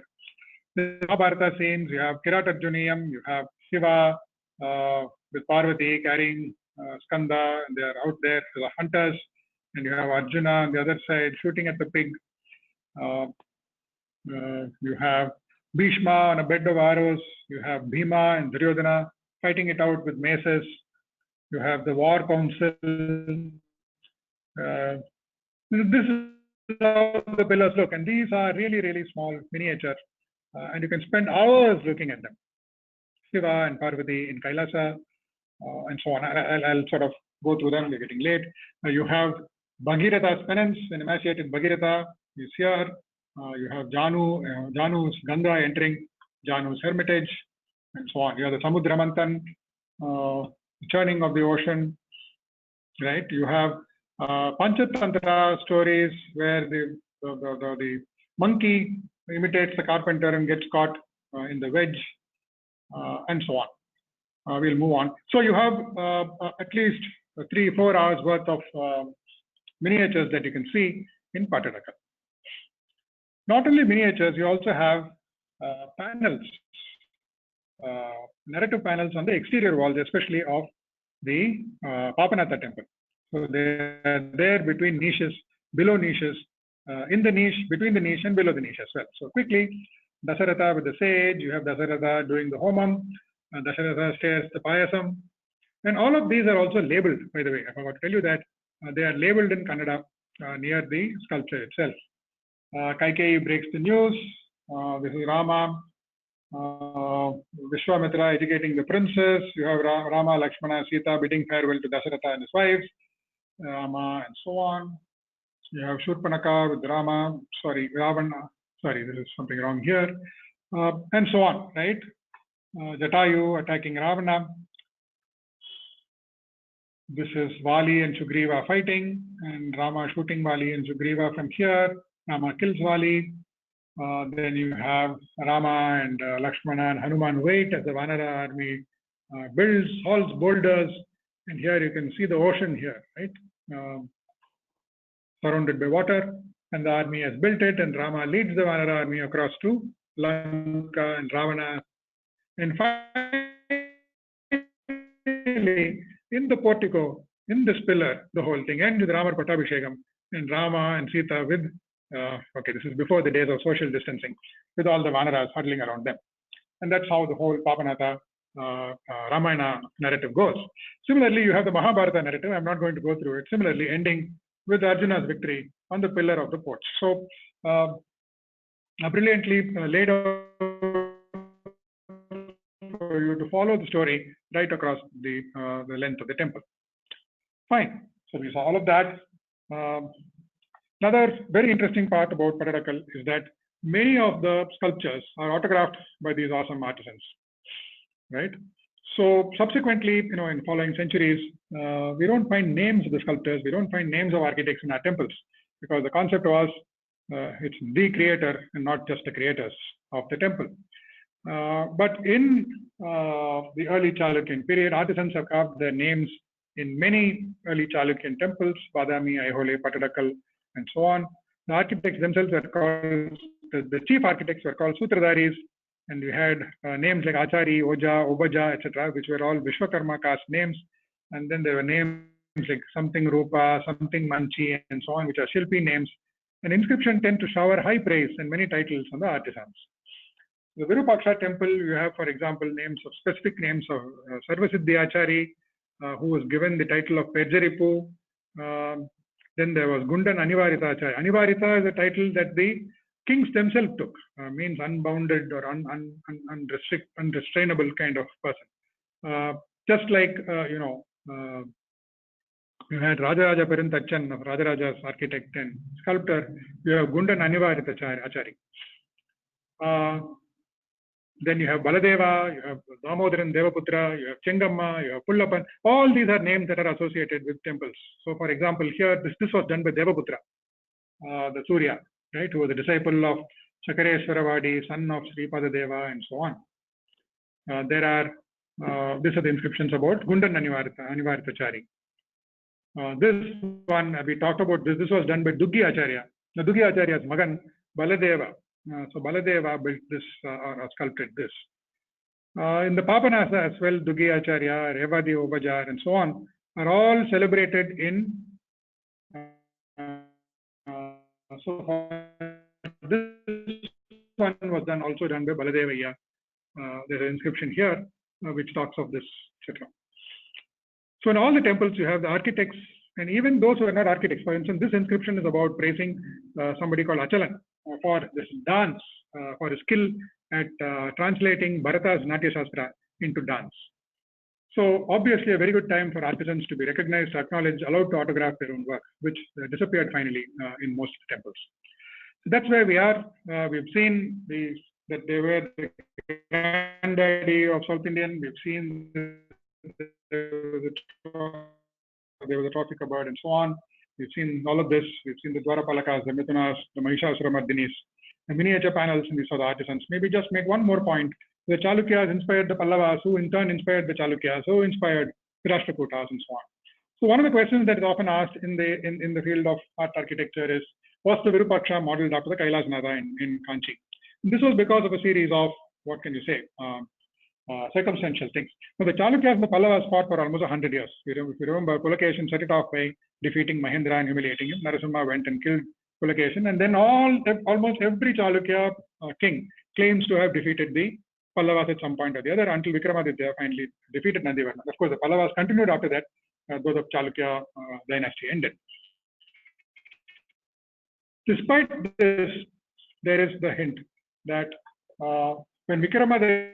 The Mahabharata scenes, you have Kiratarjuniyam, you have Shiva with Parvati carrying Skanda, and they are out there, the hunters, and you have Arjuna on the other side shooting at the pig. You have Bhishma on a bed of arrows. You have Bhima and Duryodhana fighting it out with maces. You have the war council. This is how the pillars look, and these are really, really small miniature, and you can spend hours looking at them. Shiva and Parvati in Kailasa, and so on. I'll sort of go through them. We're getting late. You have Bhagiratha's penance, an emaciated Bhagiratha is here. You have Janu's Ganga entering Janu's hermitage, and so on. You have the Samudra Manthan, churning of the ocean, right? You have Panchatantra stories where the monkey imitates the carpenter and gets caught in the wedge, and so on. We'll move on. So you have at least 3-4 hours worth of miniatures that you can see in Pattadakal. Not only miniatures, you also have panels, narrative panels on the exterior walls, especially of the Papanatha temple. So they're there between niches, below niches, in the niche, between the niche and below the niche as well. So quickly, Dasaratha with the sage, you have Dasaratha doing the homam, Dasaratha stares the payasam, and all of these are also labeled, by the way. I forgot to tell you that they are labeled in Kannada near the sculpture itself. Kaikeyi breaks the news. This is Rama. Vishwamitra educating the princess. You have Rama, Lakshmana, Sita bidding farewell to Dasaratha and his wives. Rama, and so on. You have Shurpanaka with Rama. Sorry, Ravana. Sorry, there is something wrong here. And so on, right? Jatayu attacking Ravana. This is Vali and Sugriva fighting, and Rama shooting Vali and Sugriva from here. Rama kills Vali. Then you have Rama and Lakshmana and Hanuman wait as the Vanara army builds, hauls boulders, and here you can see the ocean here, right? Surrounded by water, and the army has built it, and Rama leads the Vanara army across to Lanka and Ravana. And finally, in the portico, in this pillar, the whole thing ends with Rama Pattabhishekam and Rama and Sita with, okay, this is before the days of social distancing, with all the Vanaras huddling around them. And that's how the whole Papanatha Ramayana narrative goes. Similarly, you have the Mahabharata narrative. I'm not going to go through it. Similarly, ending with Arjuna's victory on the pillar of the porch. So, brilliantly laid out for you to follow the story right across the length of the temple. Fine. So we saw all of that. Another very interesting part about Pattadakal is that many of the sculptures are autographed by these awesome artisans, right? So subsequently, in following centuries, we don't find names of the sculptors, we don't find names of architects in our temples, because the concept was it's the creator and not just the creators of the temple. But in the early Chalukyan period, artisans have carved their names in many early Chalukyan temples, Badami, Aihole, Pattadakal, and so on. The architects themselves were called, the chief architects were called Sutradharis, and we had names like Achari, Oja, Obaja, etc., which were all Vishwakarma caste names. And then there were names like something Rupa, something Manchi, and so on, which are Shilpi names. And inscriptions tend to shower high praise and many titles on the artisans. The Virupaksha temple, you have, for example, specific names of Sarvasiddhi Achari, who was given the title of Pejaripu. Then there was Gundan Anivarita Acharya. Anivarita is a title that the kings themselves took, means unbounded or unrestrainable kind of person. Just like, you had Rajaraja Perintachan of Rajaraja's architect and sculptor, you have Gundan Anivarita Achari. Then you have Baladeva, you have Damodaran Devaputra, you have Chengamma, you have Pullapan. All these are names that are associated with temples. So, for example, here this was done by Devaputra, the Surya, right, who was a disciple of Chakareswaravadi, son of Sripada Deva, and so on. These are the inscriptions about Gundan Anivaritachari. This one, we talked about this was done by Duggi Acharya. The Duggi Acharya's Magan, Baladeva. So Baladeva built this or sculpted this. In the Papanasa as well, Duggi Acharya, Revadi Obajar, and so on, are all celebrated in so this one was done also done by Baladevaya. There's an inscription here which talks of this, etc. So in all the temples, you have the architects, and even those who are not architects. For instance, this inscription is about praising somebody called Achalan for this dance, for his skill at translating Bharata's Natya Shastra into dance. So obviously a very good time for artisans to be recognized, acknowledged, allowed to autograph their own work, which disappeared finally in most temples. So that's where we are. We've seen that they were the granddaddy of South Indian. We've seen there was a trophy cupboard and so on. We've seen all of this. We've seen the Dwarapalakas, the Mithunas, the Mahishasuramardhinis, the miniature panels, and we saw the artisans. Maybe just make one more point. The Chalukyas inspired the Pallavas, who in turn inspired the Chalukyas, who inspired the Rashtrakutas, and so on. So one of the questions that is often asked in the field of art architecture is, was the Virupaksha modeled after the Kailasnatha in Kanchi? And this was because of a series of, what can you say, circumstantial things. Now, the Chalukyas and the Pallavas fought for almost 100 years. If you remember, Pulakeshin set it off by defeating Mahendra and humiliating him. Narasimha went and killed Pulakeshin, and then almost every Chalukya king claims to have defeated the Pallavas at some point or the other until Vikramaditya finally defeated Nandivarma. Of course, the Pallavas continued after that, though the Chalukya dynasty ended. Despite this, there is the hint that when Vikramaditya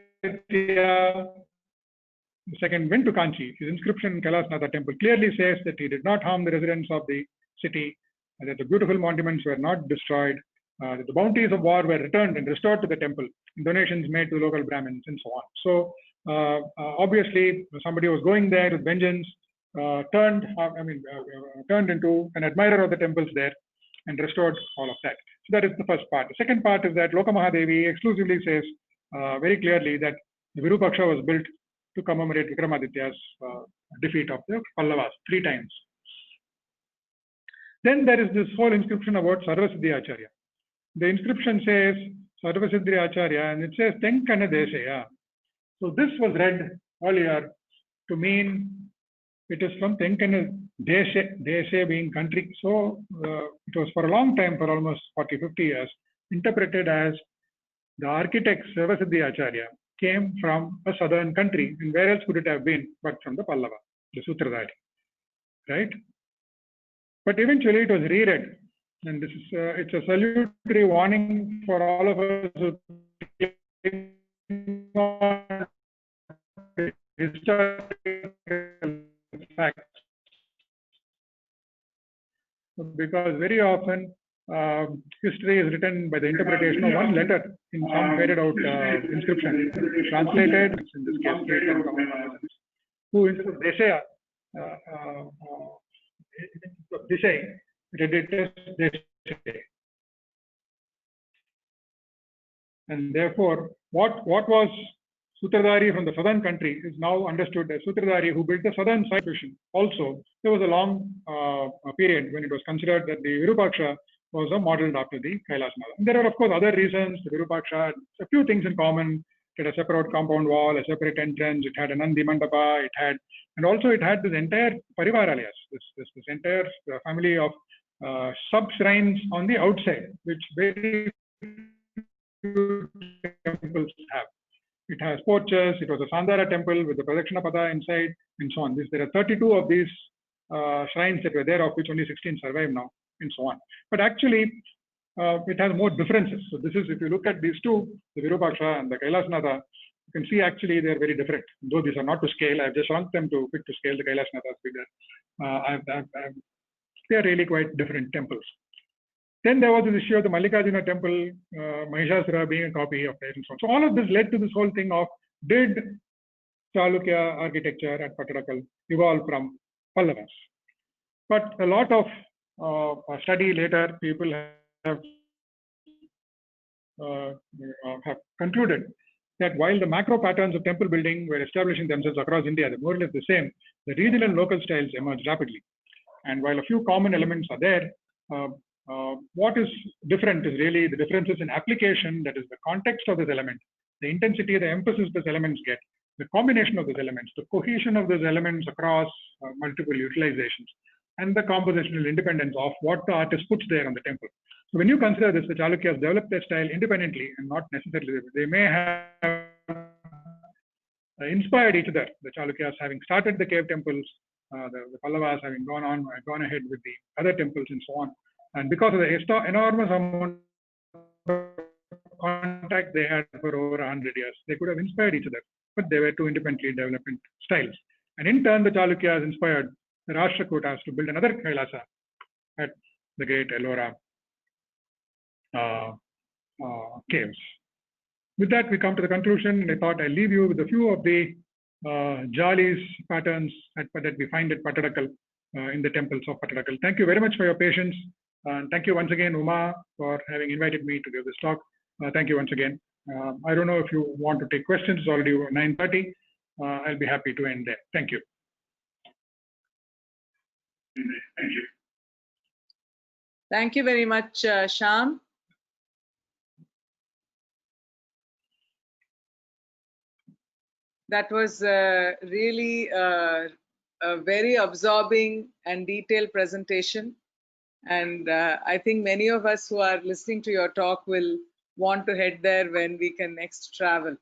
II went to Kanchi, his inscription in Kailasnatha temple clearly says that he did not harm the residents of the city, that the beautiful monuments were not destroyed, that the bounties of war were returned and restored to the temple, donations made to local Brahmins, and so on. So obviously, somebody was going there with vengeance, turned into an admirer of the temples there, and restored all of that. So that is the first part. The second part is that Lokamahadevi exclusively says very clearly that the Virupaksha was built to commemorate Vikramaditya's defeat of the Pallavas 3 times. Then there is this whole inscription about Sarvasiddhi Acharya. The inscription says Sarvasiddhi Acharya, and it says Tenkana Desaya. So this was read earlier to mean it is from Tenkana Deshe being country. So it was for a long time, for almost 40-50 years, interpreted as the architect Sarvasiddhi Acharya came from a southern country, and where else could it have been but from the Pallava, the Sutradhari, right? But eventually it was reread, and this is it's a salutary warning for all of us who historical facts, because very often history is written by the interpretation of one letter in some faded out inscription, translated, in this case, who instead of Desaya, Desai, read it as Desai. And therefore, what was Sutradhari from the southern country is now understood as Sutradhari who built the southern side vision. Also, there was a long period when it was considered that the Virupaksha was modeled after the Kailasnatha. And there are, of course, other reasons. The Virupaksha had a few things in common. It had a separate compound wall, a separate entrance. It had a Nandi Mandapa. And also it had this entire Parivaraliyas, this entire family of sub-shrines on the outside, which very few temples have. It has porches. It was a Sandara temple with the Pradakshina Pada inside, and so on. There are 32 of these shrines that were there, of which only 16 survive now, and so on. But actually, it has more differences. So this is, if you look at these two, the Virupaksha and the Kailasnatha, you can see actually they're very different. Though these are not to scale, I've just shrunk them to fit to scale. The Kailasnatha is bigger. They're really quite different temples. Then there was this issue of the Mallikarjuna temple, Mahishasura being a copy of it, and so on. So all of this led to this whole thing of, did Chalukya architecture at Pattadakal evolve from Pallavas? But a lot of study later, people have concluded that while the macro patterns of temple building were establishing themselves across India, they're more or less the same, the regional and local styles emerged rapidly. And while a few common elements are there, what is different is really the differences in application, that is the context of this element, the intensity, the emphasis these elements get, the combination of those elements, the cohesion of those elements across multiple utilizations, and the compositional independence of what the artist puts there on the temple. So when you consider this, the Chalukyas developed their style independently and not necessarily, they may have inspired each other. The Chalukyas having started the cave temples, the Pallavas having gone ahead with the other temples and so on. And because of the enormous amount of contact they had for over 100 years, they could have inspired each other, but they were two independently developing styles. And in turn, the Chalukyas inspired the Rashtrakutas to build another Kailasa at the great Ellora caves. With that, we come to the conclusion. I thought I'll leave you with a few of the Jalis patterns that we find at Pattadakal in the temples of Pattadakal. Thank you very much for your patience. And thank you once again, Uma, for having invited me to give this talk. Thank you once again. I don't know if you want to take questions. It's already 9:30. I'll be happy to end there. Thank you. Thank you. Thank you very much, Shyam. That was really a very absorbing and detailed presentation. And I think many of us who are listening to your talk will want to head there when we can next travel.